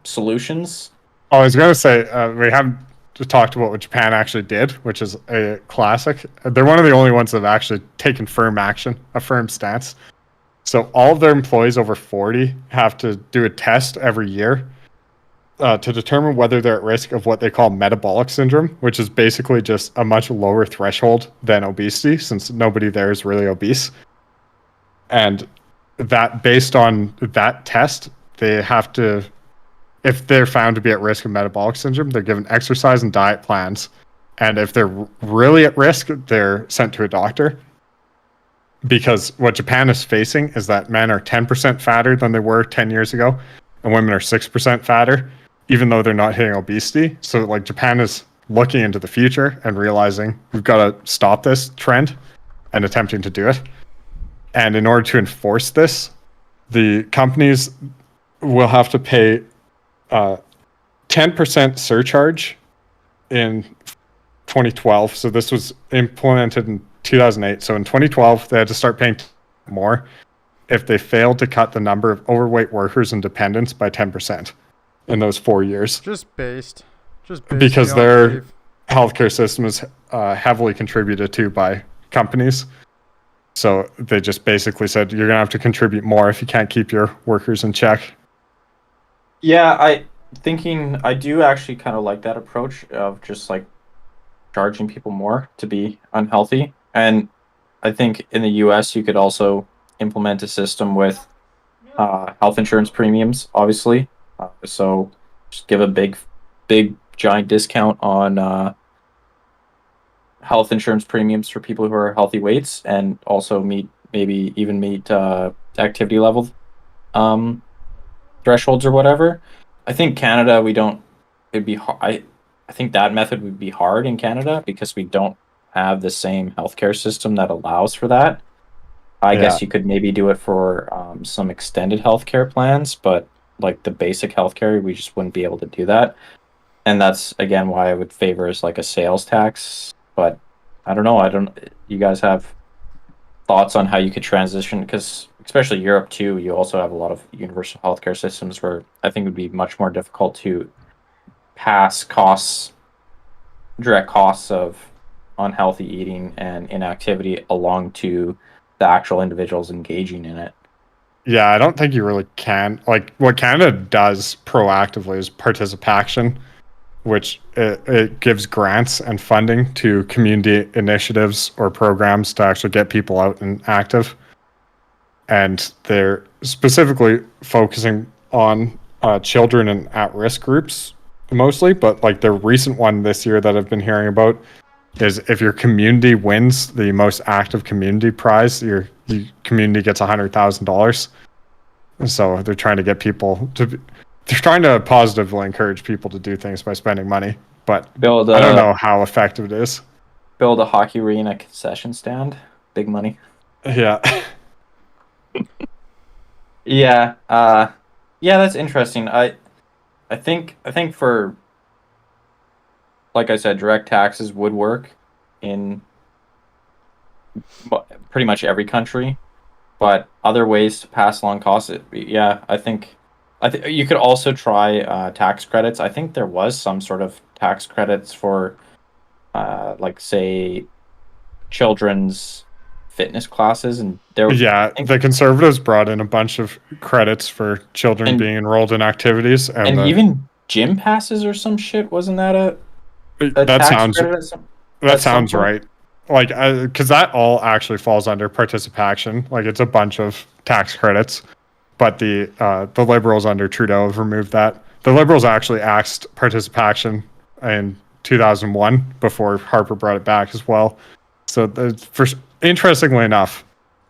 solutions? I was going to say, we haven't talked about what Japan actually did, which is a classic. They're one of the only ones that have actually taken firm action, a firm stance. So all of their employees over 40 have to do a test every year to determine whether they're at risk of what they call metabolic syndrome, which is basically just a much lower threshold than obesity, since nobody there is really obese. And that, based on that test, they have to, if they're found to be at risk of metabolic syndrome, they're given exercise and diet plans. And if they're really at risk, they're sent to a doctor. Because what Japan is facing is that men are 10% fatter than they were 10 years ago, and women are 6% fatter, even though they're not hitting obesity. So like Japan is looking into the future and realizing we've got to stop this trend and attempting to do it. And in order to enforce this, the companies will have to pay 10% surcharge in 2012. So this was implemented in 2008. So in 2012, they had to start paying more if they failed to cut the number of overweight workers and dependents by 10% in those 4 years. Just based Because on their belief. healthcare system is heavily contributed to by companies. So they just basically said, you're going to have to contribute more if you can't keep your workers in check. Yeah, I do actually kind of like that approach of just like charging people more to be unhealthy. And I think in the US, you could also implement a system with health insurance premiums, obviously. So just give a big, giant discount on health insurance premiums for people who are healthy weights, and also maybe even meet activity level thresholds or whatever. I think Canada, it'd be I think that method would be hard in Canada because we don't have the same healthcare system that allows for that. I guess you could maybe do it for some extended healthcare plans, but like the basic healthcare, we just wouldn't be able to do that. And that's again why I would favor is like a sales tax. But I don't know. You guys have thoughts on how you could transition? Because especially Europe too, you also have a lot of universal healthcare systems where I think it would be much more difficult to pass direct costs of unhealthy eating and inactivity along to the actual individuals engaging in it. Yeah, I don't think you really can. Like, what Canada does proactively is participation, which it gives grants and funding to community initiatives or programs to actually get people out and active. And they're specifically focusing on children and at-risk groups mostly. But like the recent one this year that I've been hearing about is if your community wins the most active community prize, your community gets $100,000. So they're trying to get people to. They're trying to positively encourage people to do things by spending money, but I don't know how effective it is. Build a hockey arena concession stand, big money. Yeah. Yeah, yeah, that's interesting. I think for, like I said, direct taxes would work in pretty much every country, but other ways to pass along costs, yeah, I think you could also try tax credits. I think there was some sort of tax credits for, like say, children's fitness classes, and Yeah, the Conservatives brought in a bunch of credits for children being enrolled in activities, and even gym passes or some shit. Wasn't that a that tax sounds credit that sounds right? Like, because that all actually falls under participation. Like, it's a bunch of tax credits, but the Liberals under Trudeau have removed that. The Liberals actually axed participation in 2001 before Harper brought it back as well. So, interestingly enough,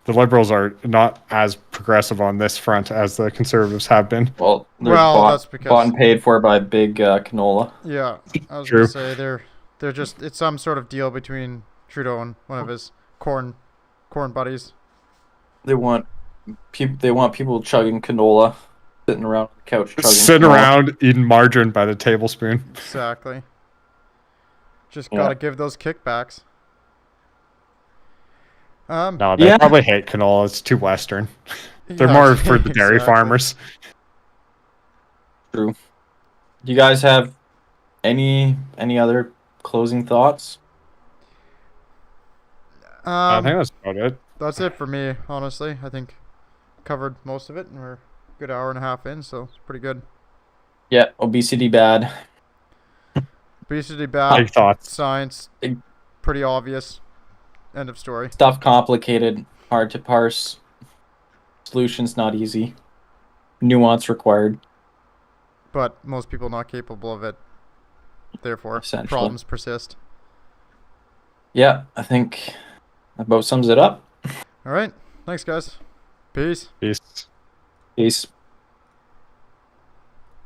the Liberals are not as progressive on this front as the Conservatives have been. Well, that's because bought and paid for by big canola. Yeah, I was gonna say they're just, it's some sort of deal between Trudeau and one of his corn buddies. They want people chugging canola, sitting around on the couch, sitting around eating margarine by the tablespoon. Exactly. Just gotta give those kickbacks. No, they probably hate canola. It's too Western. They're more for the dairy farmers. True. Do you guys have any other closing thoughts? I think that's about it. That's it for me, honestly. I think covered most of it, and we're a good hour and a half in, so it's pretty good. Yeah, obesity bad. Obesity bad. Big thoughts. Science pretty obvious. End of story. Stuff complicated, hard to parse. Solutions not easy. Nuance required. But most people not capable of it. Therefore, problems persist. Yeah, I think that about sums it up. All right. Thanks, guys. Peace. Peace. Peace.